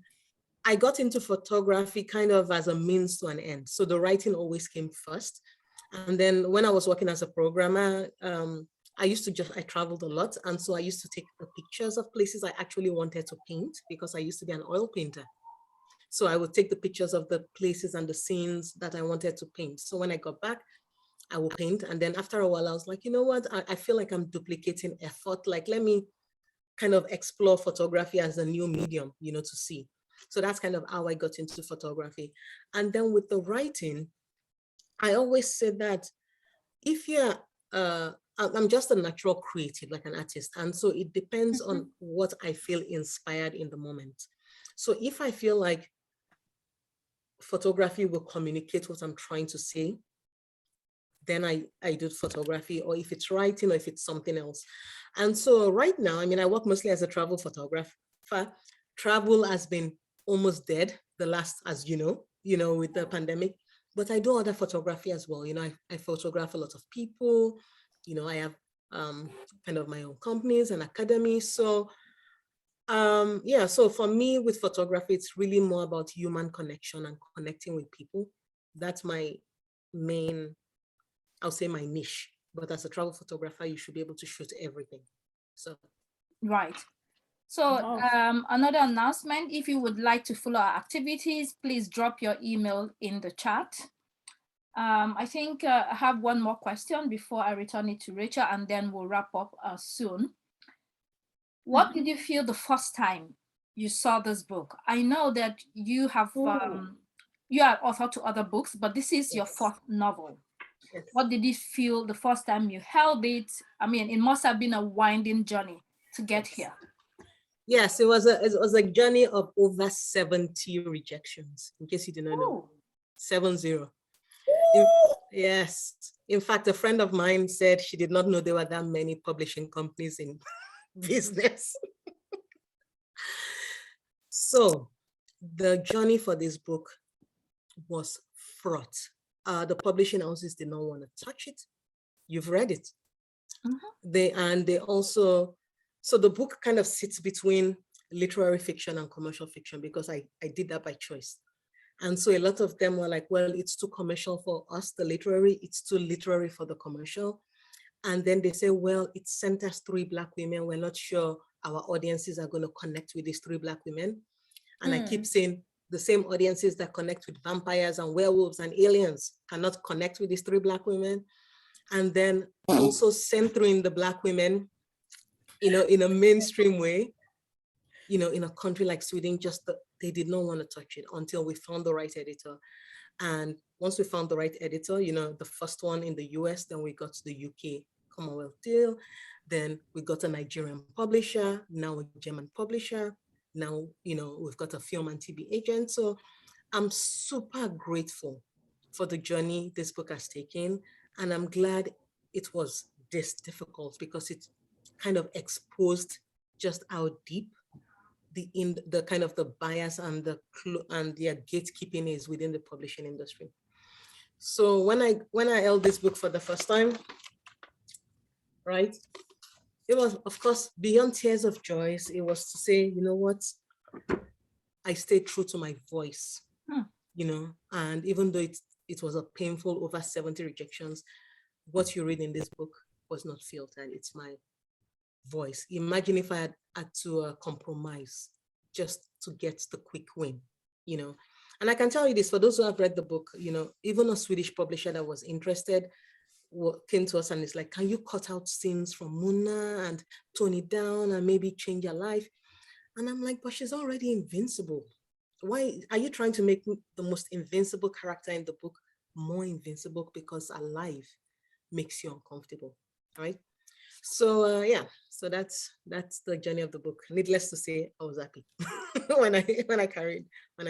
I got into photography kind of as a means to an end. So the writing always came first. And then when I was working as a programmer, I traveled a lot. And so I used to take the pictures of places I actually wanted to paint, because I used to be an oil painter. So I would take the pictures of the places and the scenes that I wanted to paint. So when I got back, I will paint. And then after a while, I was like, you know what? I feel like I'm duplicating effort. Like, let me kind of explore photography as a new medium, to see. So that's kind of how I got into photography. And then with the writing, I always say that if you're, I'm just a natural creative, like an artist. And so it depends on what I feel inspired in the moment. So if I feel like photography will communicate what I'm trying to say, then I do photography, or if it's writing, or if it's something else. And so right now, I mean, I work mostly as a travel photographer. Travel has been almost dead the last, as you know, with the pandemic, but I do other photography as well. I photograph a lot of people. I have kind of my own companies and academies. So yeah, so for me with photography, it's really more about human connection and connecting with people. That's my main, I'll say my niche, but as a travel photographer, you should be able to shoot everything. So. Right. So another announcement, if you would like to follow our activities, please drop your email in the chat. I think I have one more question before I return it to Rachel, and then we'll wrap up soon. What did you feel the first time you saw this book? I know that you have, you are author to other books, but this is your fourth novel. Yes. What did you feel the first time you held it? I mean, it must have been a winding journey to get here. Yes, it was a journey of over 70 rejections, in case you didn't know. 70. Yes. In fact, a friend of mine said she did not know there were that many publishing companies in business. So the journey for this book was fraught. The publishing houses did not want to touch it. You've read it. They also, so the book kind of sits between literary fiction and commercial fiction, because I did that by choice. And so a lot of them were like, well, it's too commercial for us, the literary, it's too literary for the commercial. And then they say, well, it centers 3 Black women. We're not sure our audiences are going to connect with these 3 Black women. And I keep saying the same audiences that connect with vampires and werewolves and aliens cannot connect with these 3 Black women. And then also centering the Black women, in a mainstream way, in a country like Sweden, they did not want to touch it until we found the right editor. And once we found the right editor, the first one in the US, then we got the UK Commonwealth deal. Then we got a Nigerian publisher, now a German publisher. Now, we've got a film and TV agent. So I'm super grateful for the journey this book has taken. And I'm glad it was this difficult, because it kind of exposed just how deep the kind of the bias and their gatekeeping is within the publishing industry. So when I held this book for the first time, right, it was, of course, beyond tears of joy. It was to say, you know what, I stayed true to my voice, and even though it was a painful over 70 rejections, what you read in this book was not filtered. It's my voice. Imagine if I had to compromise just to get the quick win, And I can tell you this, for those who have read the book, even a Swedish publisher that was interested came to us and it's like, can you cut out scenes from Muna and tone it down and maybe change her life? And I'm like, but she's already invincible. Why are you trying to make the most invincible character in the book more invincible because her life makes you uncomfortable, right? So yeah, so that's the journey of the book. Needless to say, I was happy when I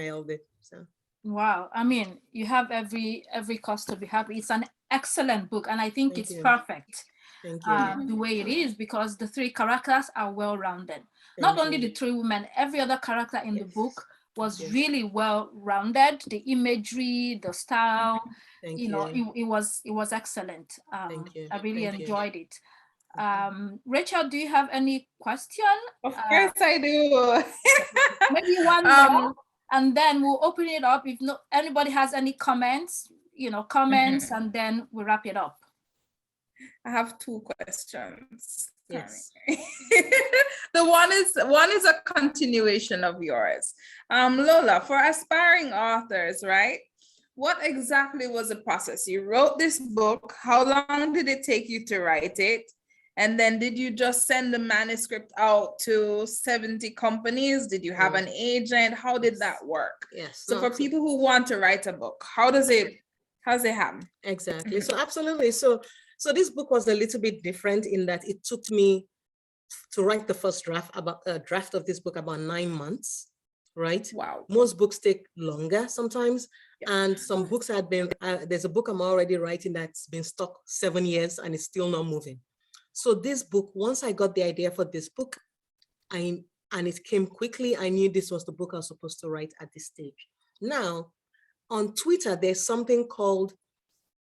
held it. So wow, I mean, you have every cause to be happy. It's an excellent book, and I think Thank it's you. perfect. Thank you. The way it is, because the 3 characters are well-rounded. Not only the 3 women, every other character in the book was really well-rounded. The imagery, the style, it was excellent. Thank you. I really enjoyed it. Rachel, do you have any question? Of course I do. Maybe one more, and then we'll open it up. If anybody has any comments, and then we'll wrap it up. I have 2 questions. Yes. The one is a continuation of yours. Lola, for aspiring authors, right? what exactly was the process? You wrote this book. How long did it take you to write it? And then did you just send the manuscript out to 70 companies? Did you have an agent? How did that work? Yes. So for people who want to write a book, how does it happen? Exactly. So absolutely. So this book was a little bit different in that it took me to write the first draft of this book about 9 months, right? Wow. Most books take longer sometimes. Yeah. And some books had been, there's a book I'm already writing that's been stuck 7 years and it's still not moving. So this book, once I got the idea for this book, and it came quickly, I knew this was the book I was supposed to write at this stage. Now, on Twitter, there's something called,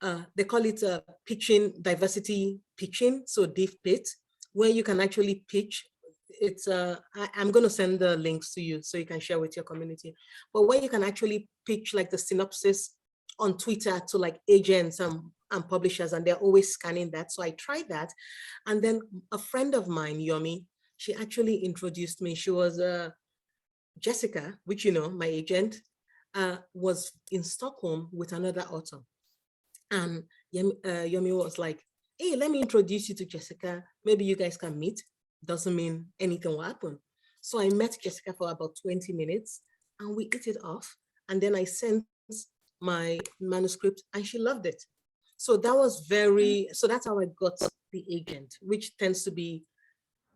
they call it pitching, diversity pitching, so div pit, where you can actually pitch. It's I'm going to send the links to you so you can share with your community, but where you can actually pitch like the synopsis on Twitter to like agents and publishers, and they're always scanning that. So I tried that. And then a friend of mine, Yomi, she actually introduced me. She was Jessica, which, you know, my agent, was in Stockholm with another author. And Yomi was like, hey, let me introduce you to Jessica. Maybe you guys can meet. Doesn't mean anything will happen. So I met Jessica for about 20 minutes and we hit it off. And then I sent my manuscript and she loved it. So that was so that's how I got the agent, which tends to be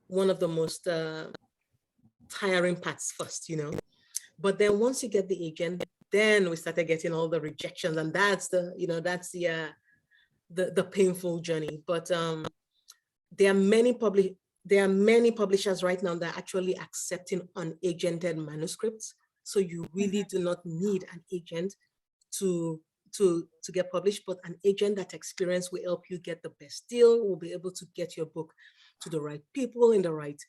one of the most tiring parts first, you know. But then once you get the agent, then we started getting all the rejections, and that's the, you know, that's the painful journey. But there are many publishers right now that are actually accepting unagented manuscripts. So you really do not need an agent to get published, but an agent that experience will help you get the best deal, will be able to get your book to the right people in the right,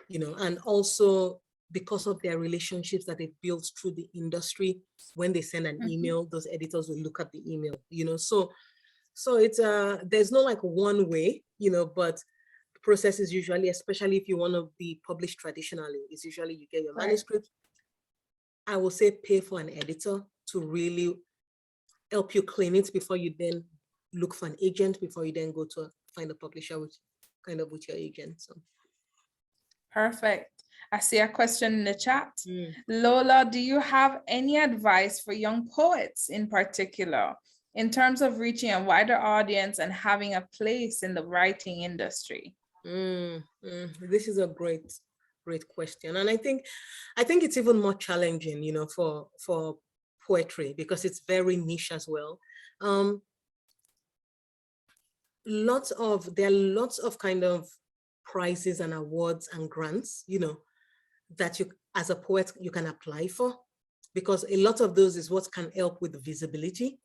you know, and also because of their relationships that they built through the industry, when they send an email, those editors will look at the email, you know. So it's there's no like one way, you know, but the process is usually, especially if you want to be published traditionally, is usually you get your manuscript. I will say pay for an editor to really help you clean it before you then look for an agent, before you then go to find a publisher with your agent. So perfect. I see a question in the chat. Lola, do you have any advice for young poets in particular in terms of reaching a wider audience and having a place in the writing industry? This is a great question. And I think it's even more challenging, you know, for poetry, because it's very niche as well. There are lots of kind of prizes and awards and grants, you know, that you as a poet you can apply for, because a lot of those is what can help with the visibility.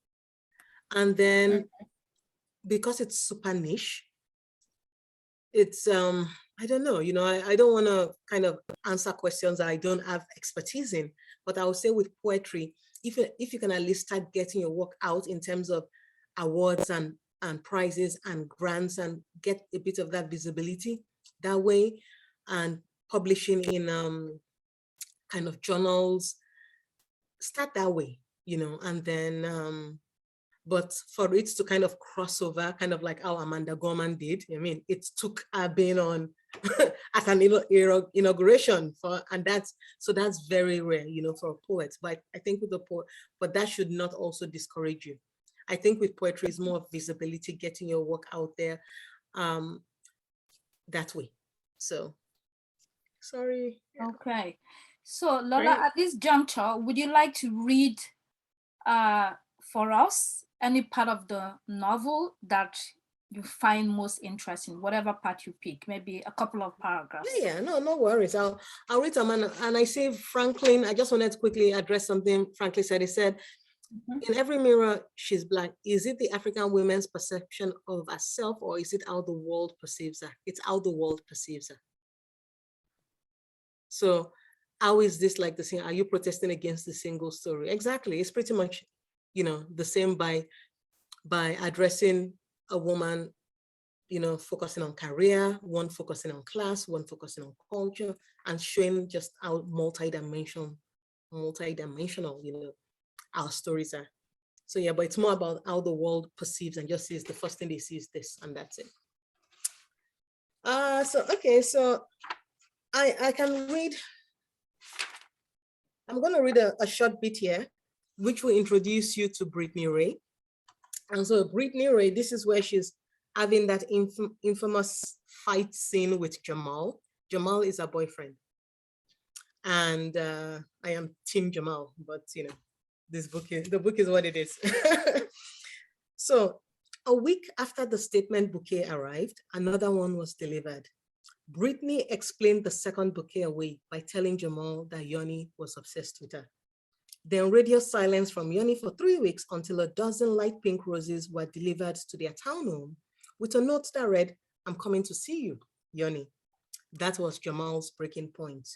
And then because it's super niche, it's I don't know, you know, I don't want to kind of answer questions that I don't have expertise in, but I would say with poetry, if you can at least start getting your work out in terms of awards and prizes and grants and get a bit of that visibility that way, and publishing in kind of journals, start that way, you know, and then but for it to kind of cross over, kind of like how Amanda Gorman did, I mean, it took her being on at an inauguration and that's very rare, you know, for a poet. But I think with the poet, but that should not also discourage you. I think with poetry is more visibility, getting your work out there that way. So, sorry. Okay. So Lola, at this juncture, would you like to read for us any part of the novel that you find most interesting, whatever part you pick, maybe a couple of paragraphs? Yeah, no worries. I'll read them. And I say Franklin, I just wanted to quickly address something Franklin said. He said, in every mirror, she's black. Is it the African woman's perception of herself, or is it how the world perceives her? It's how the world perceives her. So how is this like the same? Are you protesting against the single story? Exactly. It's pretty much, you know, the same by addressing a woman, you know, focusing on career, one focusing on class, one focusing on culture, and showing just how multidimensional, you know, our stories are. So yeah, but it's more about how the world perceives and just sees the first thing they see is this, and that's it. So I can read. I'm going to read a short bit here, which will introduce you to Brittany Ray. And so Brittany Ray, this is where she's having that infamous fight scene with Jamal. Jamal is her boyfriend. And I am Team Jamal, but you know, the book is what it is. So a week after the statement bouquet arrived, another one was delivered. Brittany explained the second bouquet away by telling Jamal that Yoni was obsessed with her. Then radio silence from Yoni for 3 weeks until a dozen light pink roses were delivered to their town home with a note that read, "I'm coming to see you, Yoni." That was Jamal's breaking point.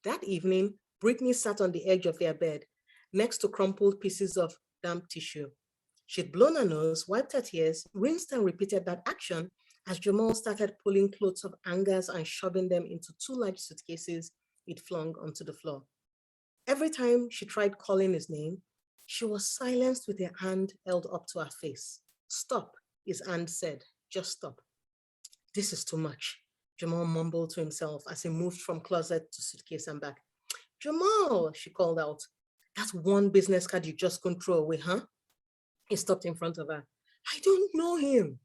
That evening, Brittany sat on the edge of their bed next to crumpled pieces of damp tissue. She'd blown her nose, wiped her tears, rinsed and repeated that action as Jamal started pulling clothes of hangers and shoving them into 2 large suitcases he'd flung onto the floor. Every time she tried calling his name, she was silenced with her hand held up to her face. "Stop," his hand said, "just stop." "This is too much," Jamal mumbled to himself as he moved from closet to suitcase and back. "Jamal," she called out, "that's one business card you just couldn't throw away, huh?" He stopped in front of her. "I don't know him."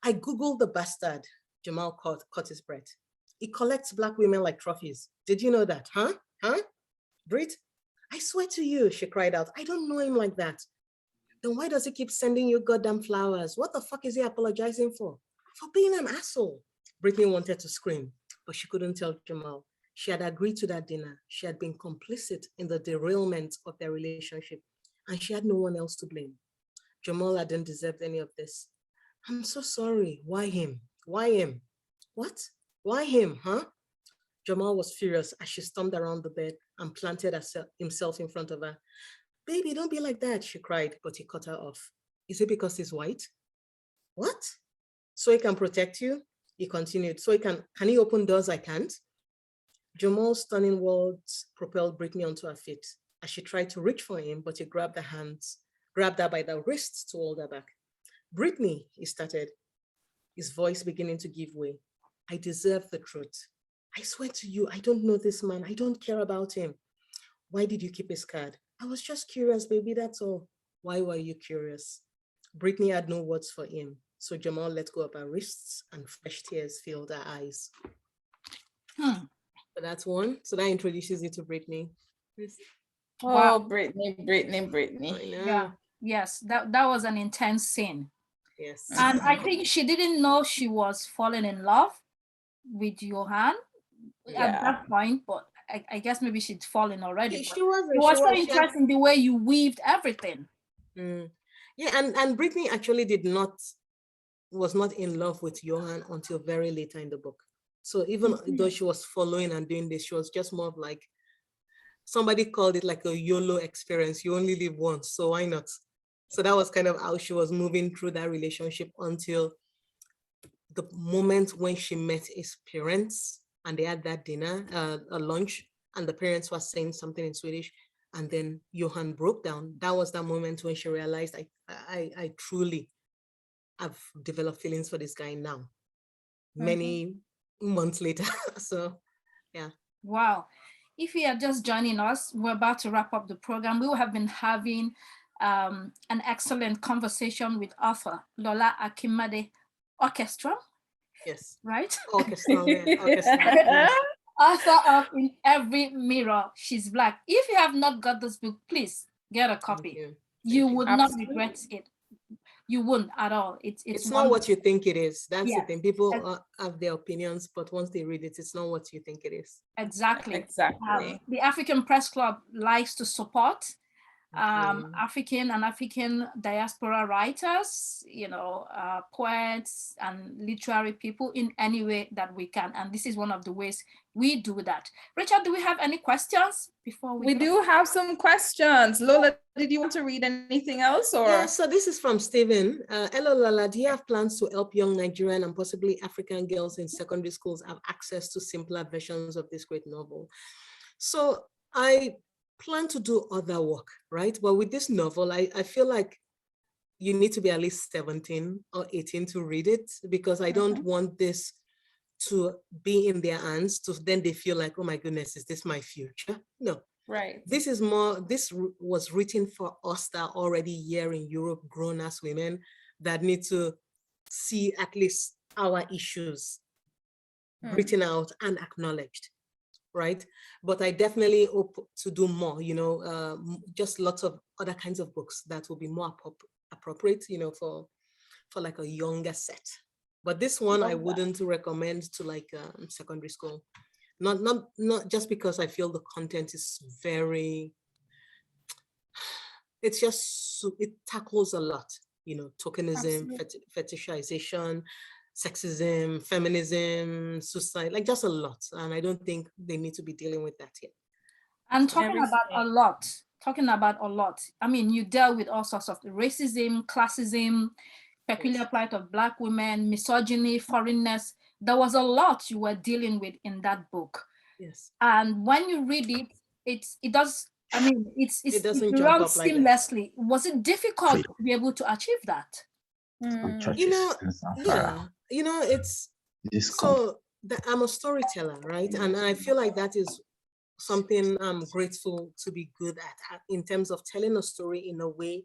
"I Googled the bastard," Jamal caught his breath. "He collects Black women like trophies. Did you know that, huh? Brit, I swear to you," she cried out, "I don't know him like that." "Then why does he keep sending you goddamn flowers? What the fuck is he apologizing for? For being an asshole." Brittany wanted to scream, but she couldn't tell Jamal. She had agreed to that dinner. She had been complicit in the derailment of their relationship, and she had no one else to blame. Jamal hadn't deserved any of this. "I'm so sorry." "Why him? Why him?" "What? Why him, huh?" Jamal was furious as she stormed around the bed and planted himself in front of her. "Baby, don't be like that," she cried, but he cut her off. "Is it because he's white?" "What? So he can protect you?" He continued. "So can he open doors I can't?" Jamal's stunning words propelled Brittany onto her feet as she tried to reach for him, but he grabbed her by the wrists to hold her back. "Brittany," he started, his voice beginning to give way. "I deserve the truth. I swear to you, I don't know this man. I don't care about him." "Why did you keep his card?" "I was just curious, baby, that's all." "Why were you curious?" Brittany had no words for him, so Jamal let go of her wrists and fresh tears filled her eyes. So that's one. So that introduces you to Brittany. Wow. Oh, Brittany. I know. Yeah. Yes, that was an intense scene. Yes. And I think she didn't know she was falling in love with Johan at that point, but I guess maybe she'd fallen already. She wasn't. It was so interesting the way you weaved everything. Yeah, and Brittany actually was not in love with Johan until very later in the book. So even though she was following and doing this, she was just more of like, somebody called it like a YOLO experience. You only live once, so why not? So that was kind of how she was moving through that relationship until the moment when she met his parents and they had that dinner, a lunch, and the parents were saying something in Swedish, and then Johan broke down. That was that moment when she realized, I truly have developed feelings for this guy now, many months later. So, yeah. Wow. If you are just joining us, we're about to wrap up the program. We have been having an excellent conversation with author Lola Akinmade Akerstrom. Yes. Right? Akerstrom, yeah. Akerstrom, yes. Author of In Every Mirror, She's Black. If you have not got this book, please get a copy. Thank you would not Absolutely. regret it. You wouldn't at all. It's not what you think it is. That's yes. the thing. People have their opinions, but once they read it, it's not what you think it is. Exactly. Exactly. The African Press Club likes to support African and African diaspora writers, poets and literary people in any way that we can. And this is one of the ways we do that. Richard, do we have any questions before we go? Do have some questions. Lola, did you want to read anything else? Or? Yeah, so this is from Stephen. Hello, Lola. Do you have plans to help young Nigerian and possibly African girls in secondary schools have access to simpler versions of this great novel? So I plan to do other work, right? But with this novel, I feel like you need to be at least 17 or 18 to read it, because I don't want this to be in their hands to then they feel like, oh my goodness, is this my future? No. Right. This was written for us that are already here in Europe, grown as women that need to see at least our issues written out and acknowledged, right? But I definitely hope to do more, just lots of other kinds of books that will be more appropriate, for like a younger set. But this one I wouldn't recommend to like secondary school. Not just because I feel the content is very, it tackles a lot, tokenism, fetishization, sexism, feminism, suicide, like just a lot. And I don't think they need to be dealing with that yet. And talking about a lot. I mean, you dealt with all sorts of racism, classism, peculiar plight of Black women, misogyny, foreignness. There was a lot you were dealing with in that book. Yes. And when you read it, it runs seamlessly. Was it difficult to be able to achieve that? I'm a storyteller, right? And I feel like that is something I'm grateful to be good at in terms of telling a story in a way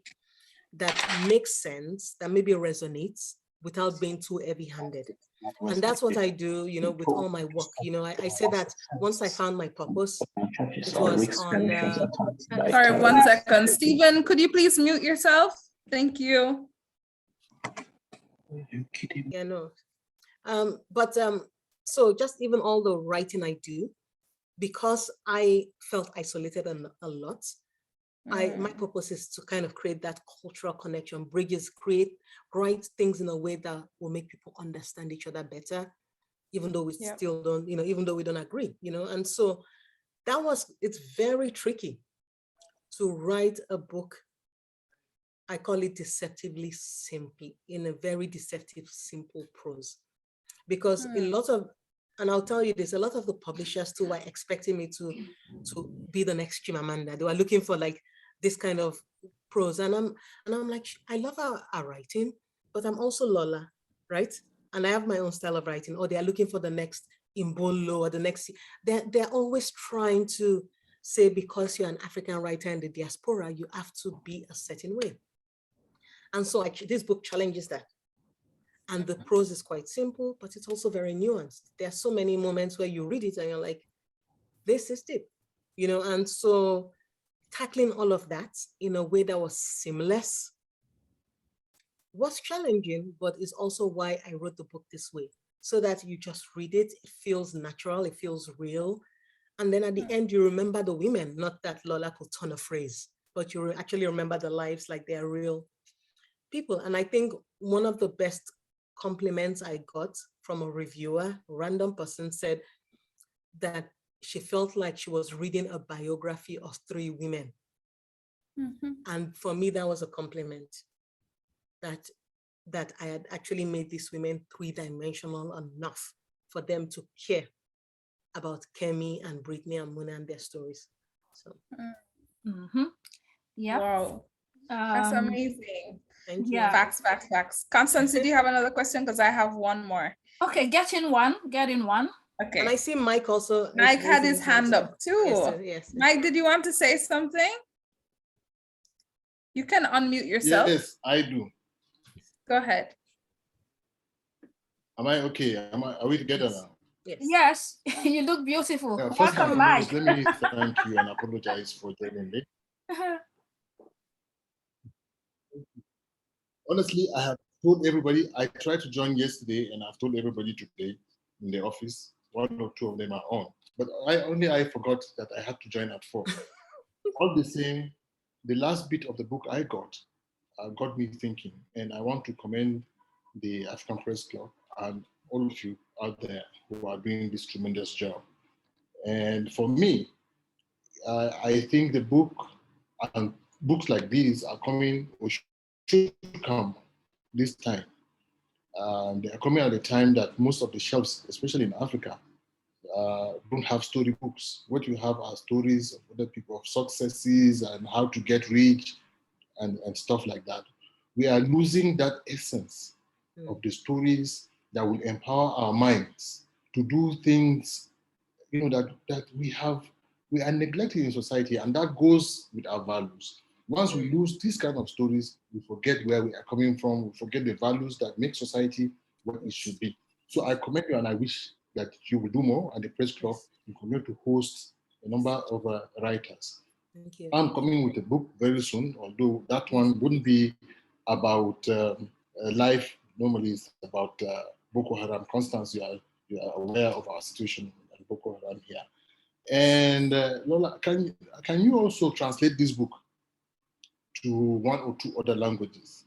that makes sense, that maybe resonates without being too heavy-handed. And that's what I do, with all my work. I say that once I found my purpose, it was on... Sorry, 1 second. Stephen, could you please mute yourself? Thank you. Yeah, no. So just even all the writing I do, because I felt isolated a lot, my purpose is to kind of create that cultural connection, bridges, write things in a way that will make people understand each other better, even though we still don't, even though we don't agree, and so it's very tricky to write a book. I call it deceptively simple, in a very deceptive, simple prose, because and I'll tell you this, a lot of the publishers too were expecting me to be the next Chimamanda. They were looking for like this kind of prose. And I'm like, I love our writing, but I'm also Lola, right? And I have my own style of writing. Or they are looking for the next Imbolo or the next, they're always trying to say, because you're an African writer in the diaspora, you have to be a certain way. And so this book challenges that. And the prose is quite simple, but it's also very nuanced. There are so many moments where you read it and you're like, this is it, and so tackling all of that in a way that was seamless was challenging, but it's also why I wrote the book this way, so that you just read it, it feels natural, it feels real. And then at the end, you remember the women, not that Lola could turn a phrase, but you actually remember the lives like they're real people. And I think one of the best compliments I got from a reviewer, a random person, said that she felt like she was reading a biography of 3 women. And for me, that was a compliment, that I had actually made these women 3-dimensional enough for them to care about Kemi and Brittany and Mona and their stories. So, yeah. Wow, that's amazing. Thank you. Yeah. Facts. Constance, did you have another question? Because I have one more. Okay, get in one. Okay. And I see Mike also. Mike had his hand up too. Yes. Mike, did you want to say something? You can unmute yourself. Yes, I do. Go ahead. Am I okay? Are we together now? Yes, you look beautiful. Yeah, first Welcome, and Mike. foremost, let me thank you and apologize for joining late. Honestly, I have told everybody, I tried to join yesterday and I've told everybody today in the office, 1 or 2 of them are on. But I forgot that I had to join at 4. All the same, the last bit of the book I got me thinking, and I want to commend the African Press Club and all of you out there who are doing this tremendous job. And for me, I think the book and books like these are coming, or should come this time. They are coming at a time that most of the shelves, especially in Africa, don't have storybooks. What you have are stories of other people, of successes and how to get rich and stuff like that. We are losing that essence of the stories that will empower our minds to do things, that we are neglecting in society, and that goes with our values. Once we lose these kind of stories, we forget where we are coming from, we forget the values that make society what it should be. So I commend you, and I wish that you will do more at the Press Club. You continue to host a number of writers. Thank you. I'm coming with a book very soon, although that one wouldn't be about life. Normally, it's about Boko Haram. Constance, you are aware of our situation at Boko Haram here. And Lola, can you also translate this book to one or two other languages,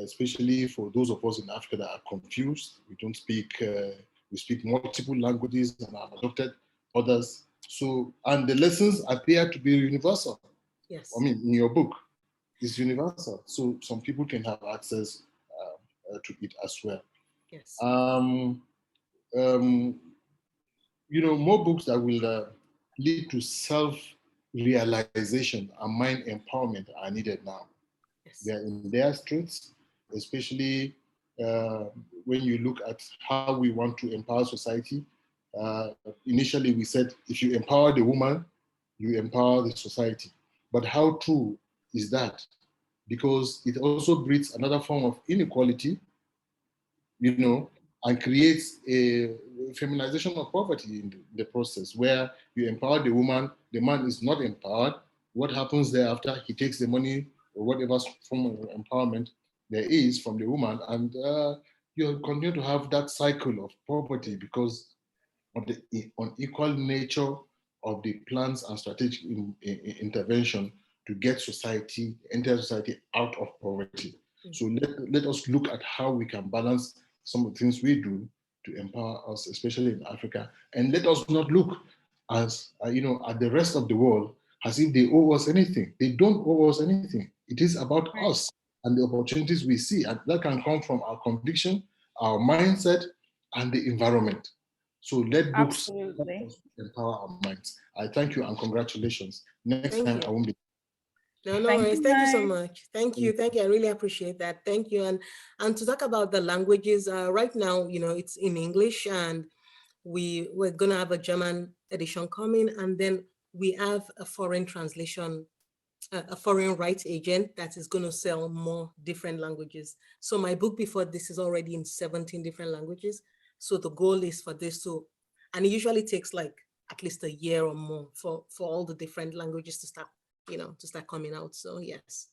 especially for those of us in Africa that are confused? We don't speak, we speak multiple languages and have adopted others. So, and the lessons appear to be universal. Yes. I mean, in your book, it's universal. So some people can have access to it as well. Yes. More books that will lead to self-realization and mind empowerment are needed now. Yes. They are in their streets, especially when you look at how we want to empower society. Initially, we said, if you empower the woman, you empower the society. But how true is that? Because it also breeds another form of inequality, and creates a feminization of poverty in the process, where you empower the woman, the man is not empowered. What happens thereafter? He takes the money or whatever form of empowerment there is from the woman, and you continue to have that cycle of poverty because of the unequal nature of the plans and strategic intervention to get entire society out of poverty. So let us look at how we can balance some of the things we do to empower us, especially in Africa. And let us not look as, at the rest of the world as if they owe us anything. They don't owe us anything. It is about us and the opportunities we see. And that can come from our conviction, our mindset, and the environment. So let books help us empower our minds. I thank you and congratulations. Next time I won't be. No worries. Thank you so much. Thank you. I really appreciate that. Thank you. And to talk about the languages, right now, it's in English, and we're gonna have a German edition coming, and then we have a foreign translation, a foreign rights agent that is gonna sell more different languages. So my book before this is already in 17 different languages. So the goal is for this to, and it usually takes like at least a year or more for all the different languages to start coming out. So yes.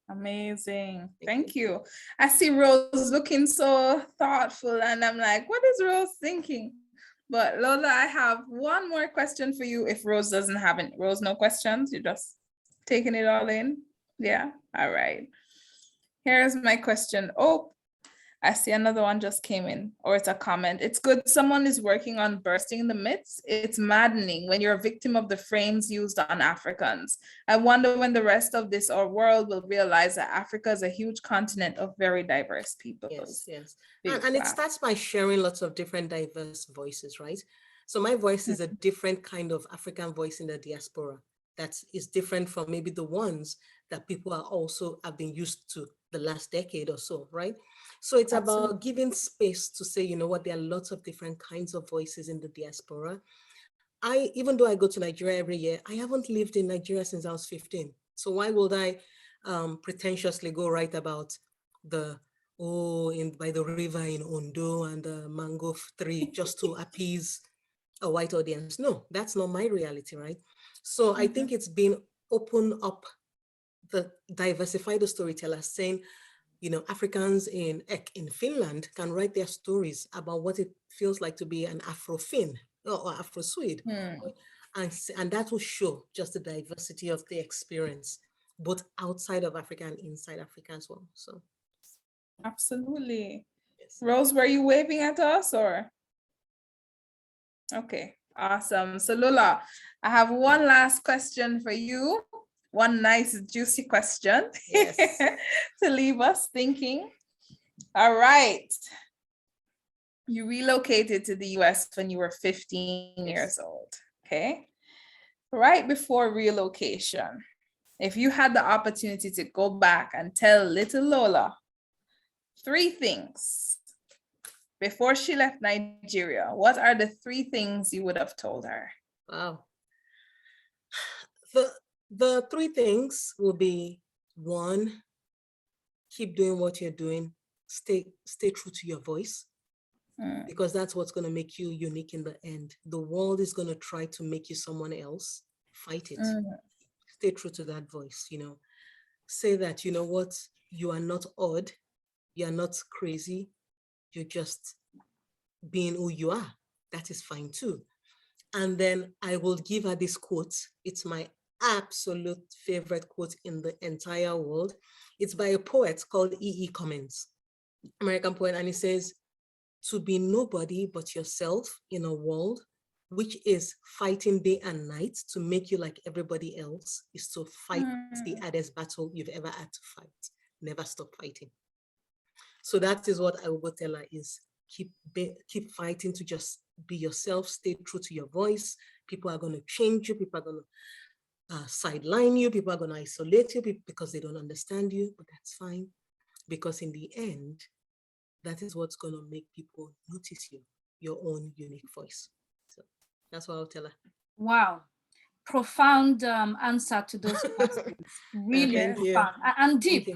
Amazing. Thank you. I see Rose looking so thoughtful, and I'm like, what is Rose thinking? But Lola, I have one more question for you. If Rose doesn't have it, Rose, no questions. You're just taking it all in. Yeah. All right. Here's my question. Oh, I see another one just came in, or it's a comment. It's good someone is working on bursting the myths. It's maddening when you're a victim of the frames used on Africans. I wonder when the rest of this our world will realize that Africa is a huge continent of very diverse people. Yes. And it starts by sharing lots of different diverse voices, right? So my voice is a different kind of African voice in the diaspora that is different from maybe the ones that people have been used to the last decade or so, right? So it's about giving space to say, there are lots of different kinds of voices in the diaspora. Even though I go to Nigeria every year, I haven't lived in Nigeria since I was 15. So why would I pretentiously go write about by the river in Ondo and the mango tree just to appease a white audience? No, that's not my reality, right? So I think it's been open up, diversify the storytellers, saying, Africans in Finland can write their stories about what it feels like to be an Afro-Finn or Afro-Swede. And that will show just the diversity of the experience, both outside of Africa and inside Africa as well. So. Absolutely. Yes. Rose, were you waving at us or? Okay, awesome. So Lola, I have one last question for you. One nice juicy question to leave us thinking. All right. You relocated to the US when you were 15 years old, okay? Right before relocation, if you had the opportunity to go back and tell little Lola 3 things before she left Nigeria, what are the 3 things you would have told her? Wow. The 3 things will be: 1, keep doing what you're doing. Stay true to your voice, because that's what's going to make you unique in the end. The world is going to try to make you someone else. Fight it. Stay true to that voice, Say that, you know what, you are not odd. You are not crazy. You're just being who you are. That is fine too. And then I will give her this quote. It's my absolute favorite quote in the entire world. It's by a poet called E.E. Cummings, American poet. And he says, to be nobody but yourself in a world which is fighting day and night to make you like everybody else, is to fight the hardest battle you've ever had to fight. Never stop fighting. So that is what I will tell her, is keep fighting to just be yourself, stay true to your voice. People are going to change you. People are going to sideline you. People are going to isolate you because they don't understand you, but that's fine. Because in the end, that is what's going to make people notice you, your own unique voice. So that's what I'll tell her. Wow. Profound answer to those questions. Really profound and deep.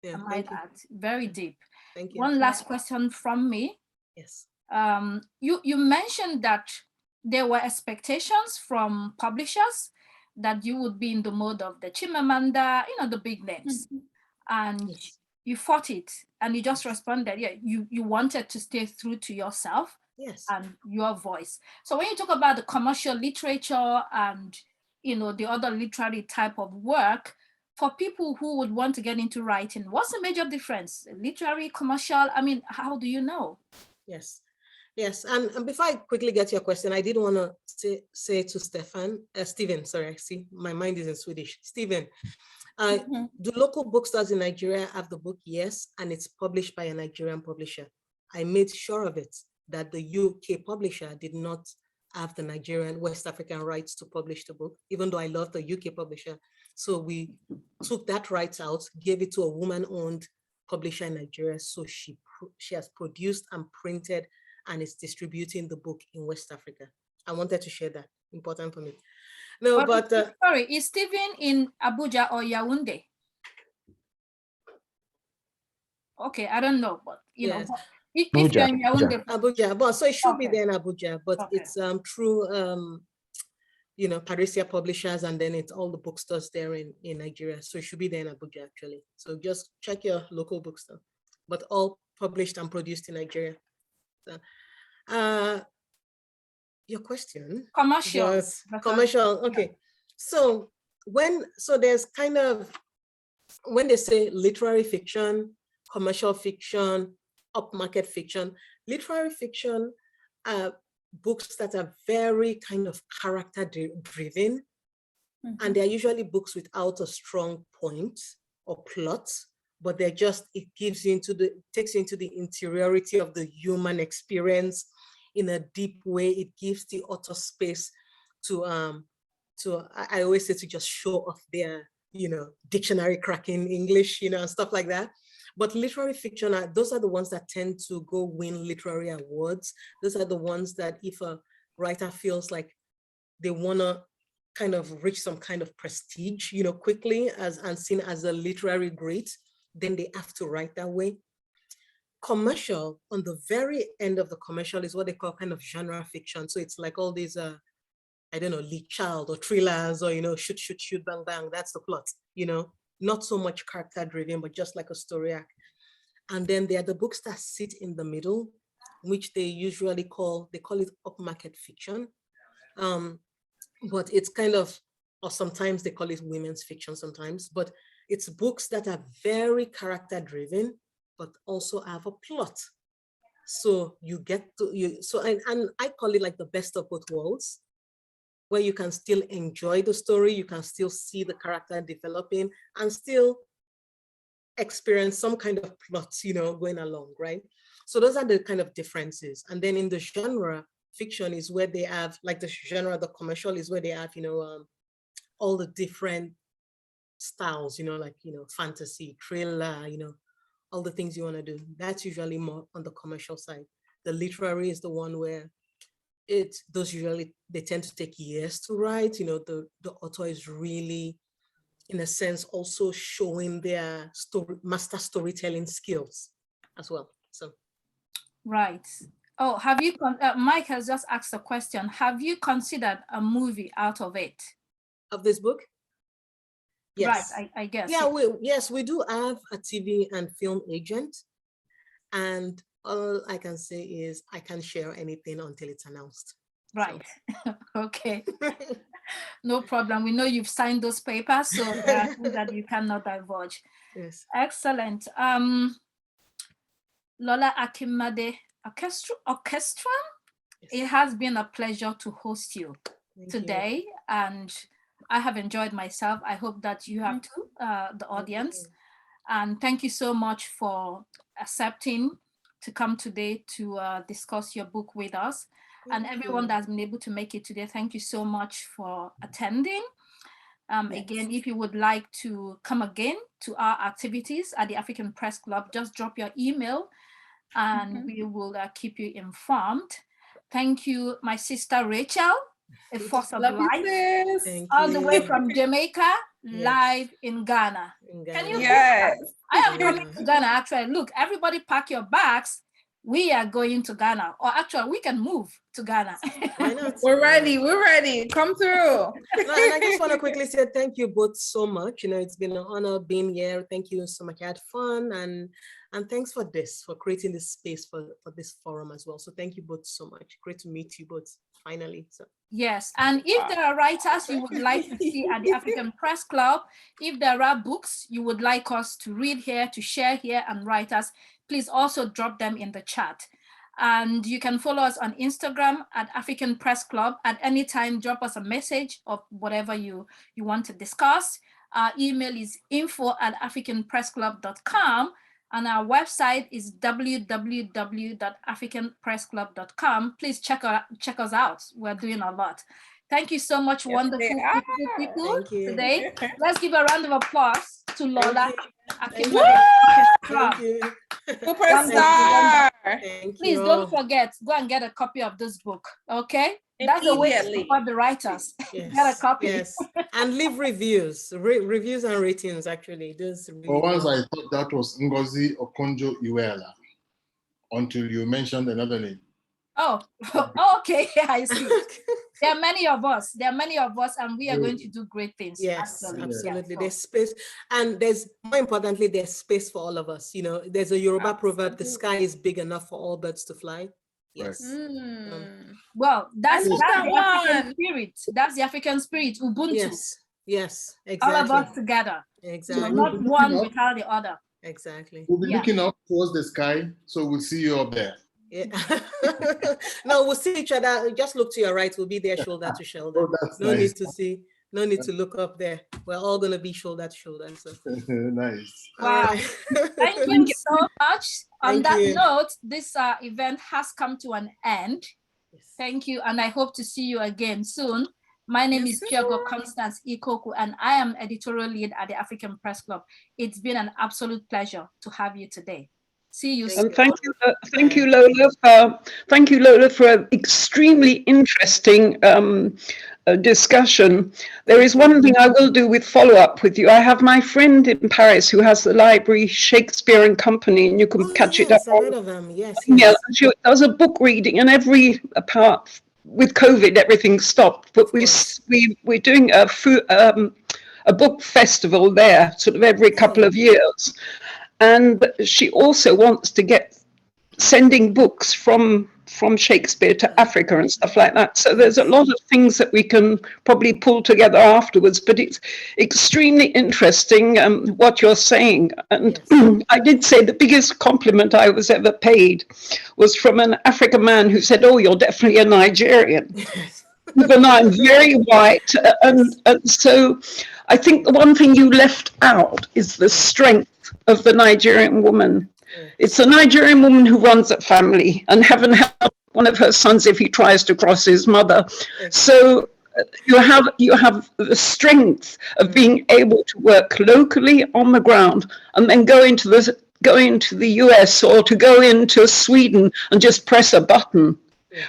Yeah, I might add, very deep. Thank you. One last question from me. Yes. You mentioned that there were expectations from publishers that you would be in the mode of the Chimamanda, the big names. And you fought it, and you just responded, you wanted to stay true to yourself and your voice. So when you talk about the commercial literature and the other literary type of work, for people who would want to get into writing, what's the major difference? Literary, commercial, how do you know? Yes. And before I quickly get your question, I did want to say to Stephen, sorry, I see my mind is in Swedish. Stephen, do local bookstores in Nigeria have the book? Yes, and it's published by a Nigerian publisher. I made sure of it, that the UK publisher did not have the Nigerian West African rights to publish the book, even though I love the UK publisher. So we took that rights out, gave it to a woman-owned publisher in Nigeria. So she has produced and printed and is distributing the book in West Africa. I wanted to share that. Important for me. No, but sorry, is Stephen in Abuja or Yaoundé? Okay, I don't know, but yes. If you're in Abuja, but so it should be there in Abuja, but it's through Parisia Publishers, and then it's all the bookstores there in Nigeria. So it should be there in Abuja actually. So just check your local bookstore, but all published and produced in Nigeria. So, your question? Commercial. Okay. So there's kind of, when they say literary fiction, commercial fiction, upmarket fiction, literary fiction are books that are very kind of character driven. And they're usually books without a strong point or plot, but they're just, it takes you into the interiority of the human experience in a deep way. It gives the author space to I always say, to just show off their, dictionary cracking English, and stuff like that. But literary fiction, those are the ones that tend to go win literary awards. Those are the ones that if a writer feels like they want to kind of reach some kind of prestige, quickly and seen as a literary great, then they have to write that way. Commercial, on the very end of the commercial, is what they call kind of genre fiction. So it's like all these, I don't know, lead child or thrillers or, shoot, shoot, shoot, bang, bang. That's the plot, not so much character driven, but just like a story arc. And then there are the books that sit in the middle, which they usually call it upmarket fiction. But it's kind of, or sometimes they call it women's fiction sometimes, but it's books that are very character driven, but also have a plot. So you get to, and I call it like the best of both worlds, where you can still enjoy the story, you can still see the character developing and still experience some kind of plot, going along, right? So those are the kind of differences. And then in the genre, fiction is where they have, like the genre, the commercial is where they have, all the different styles, like, fantasy, thriller, all the things you want to do. That's usually more on the commercial side. The literary is the one where those usually, they tend to take years to write. The author is really, in a sense, also showing their master storytelling skills as well. So, right. Oh, have you, Mike has just asked a question. Have you considered a movie out of it? Of this book? Yes. Right, I guess. Yeah, we do have a TV and film agent. And all I can say is I can't share anything until it's announced. Right. So. Okay. No problem. We know you've signed those papers, so there are things that you cannot divulge. Yes. Excellent. Lola Akinmade, Akerstrom. Yes. It has been a pleasure to host you today, and I have enjoyed myself. I hope that you have too, the audience. And thank you so much for accepting to come today to discuss your book with us. And everyone that's been able to make it today, thank you so much for attending. Again, if you would like to come again to our activities at the African Press Club, just drop your email and we will keep you informed. Thank you, my sister Rachel, a force of life, all the way from Jamaica, live in Ghana. Can you? Yes. I am coming to Ghana, actually. Look, everybody pack your bags. We are going to Ghana, or actually we can move to Ghana. Why not? We're ready. Come through. And I just want to quickly say thank you both so much. It's been an honor being here. Thank you so much. I had fun, and thanks for creating this space for this forum as well. So thank you both so much. Great to meet you both finally. So. Yes, and if there are writers you would like to see at the African Press Club, if there are books you would like us to read here, to share here, and writers, please also drop them in the chat. And you can follow us on Instagram at African Press Club. At any time, drop us a message of whatever you want to discuss. Our email is info@africanpressclub.com. And our website is www.africanpressclub.com. Please check us out. We're doing a lot. Thank you so much, wonderful people today. Let's give a round of applause to Lola. Thank you. Superstar. Please don't forget, go and get a copy of this book, okay? That's the way to support the writers. Yes. Get a copy. Yes, and leave reviews, reviews and ratings. Actually, those. Really For once, I thought that was Ngozi Okonjo-Iweala until you mentioned another name. Oh, okay. I see. There are many of us. And we are going to do great things. Yes, absolutely. There's space, and more importantly, there's space for all of us. There's a Yoruba proverb: "The sky is big enough for all birds to fly." Yes. Well, that's the African spirit. That's the African spirit, Ubuntu. Yes, exactly. All of us together. Exactly. So not one without the other. Exactly. We'll be looking up towards the sky, so we'll see you up there. Yeah. No, we'll see each other. Just look to your right. We'll be there shoulder to shoulder. Oh, that's no nice. No need to look up there. We're all gonna be shoulder to shoulder. So. Nice. Wow. Thank you so much. On that note, this event has come to an end. Yes. Thank you, and I hope to see you again soon. My name is Chiogo Constance Ikokwu, and I am editorial lead at the African Press Club. It's been an absolute pleasure to have you today. See you soon. And thank you, Lola. Thank you, Lola, for an extremely interesting discussion. There is one thing I will do with follow-up with you. I have my friend in Paris who has the library Shakespeare and Company, and you can catch it up. I heard of them. Yes. Yeah, she does a book reading, and every part with COVID, everything stopped. But we're doing a book festival there, sort of every couple of years. And she also wants to get sending books from Shakespeare to Africa and stuff like that. So there's a lot of things that we can probably pull together afterwards, but it's extremely interesting what you're saying. And I did say the biggest compliment I was ever paid was from an African man who said, "Oh, you're definitely a Nigerian." Even though I'm very white. And so I think the one thing you left out is the strength of the Nigerian woman It's a Nigerian woman who runs a family, and heaven help one of her sons if he tries to cross his mother. So you have the strength of being able to work locally on the ground, and then go into the US or to go into Sweden and just press a button.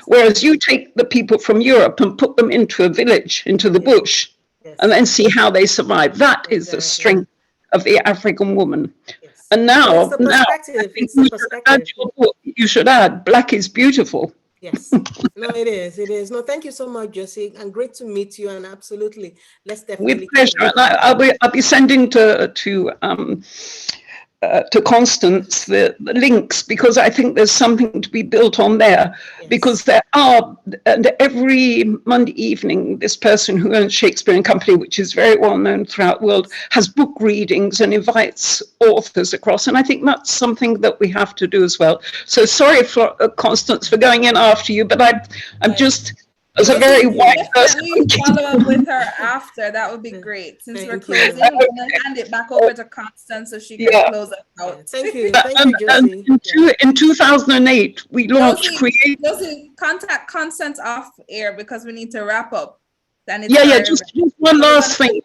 Whereas you take the people from Europe and put them into a village, into the bush, and then see how they survive. That is the strength of the African woman. And now, you should add, Black is beautiful. Yes, no, it is. It is. No, thank you so much, Josie, and great to meet you. And absolutely, let's definitely. With pleasure. And I'll be sending to Constance the links, because I think there's something to be built on there. Because there are, and every Monday evening, this person who owns Shakespeare and Company, which is very well known throughout the world, has book readings and invites authors across. And I think that's something that we have to do as well. So sorry for Constance for going in after you, but I'm just, as a very white person. Follow up with her after. That would be great. Since we're closing, I'm going to hand it back over to Constance so she can close us out. Thank you. Thank you, Josie. In 2008, we launched Create. Josie, contact Constance off air because we need to wrap up. Just one last thing.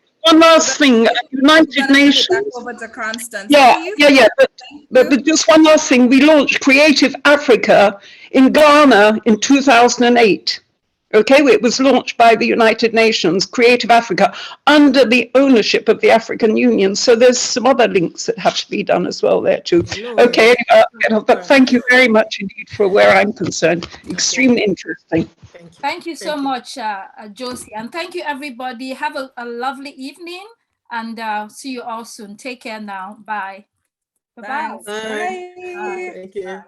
United Nations. Over to Constance. But just one last thing. We launched Creative Africa in Ghana in 2008. Okay, it was launched by the United Nations, Creative Africa, under the ownership of the African Union. So there's some other links that have to be done as well there too. Okay, but thank you very much indeed for where I'm concerned. Extremely interesting. Thank you so much, Josie. And thank you, everybody. Have a lovely evening, and see you all soon. Take care now. Bye. Bye-bye. Bye. Thank you.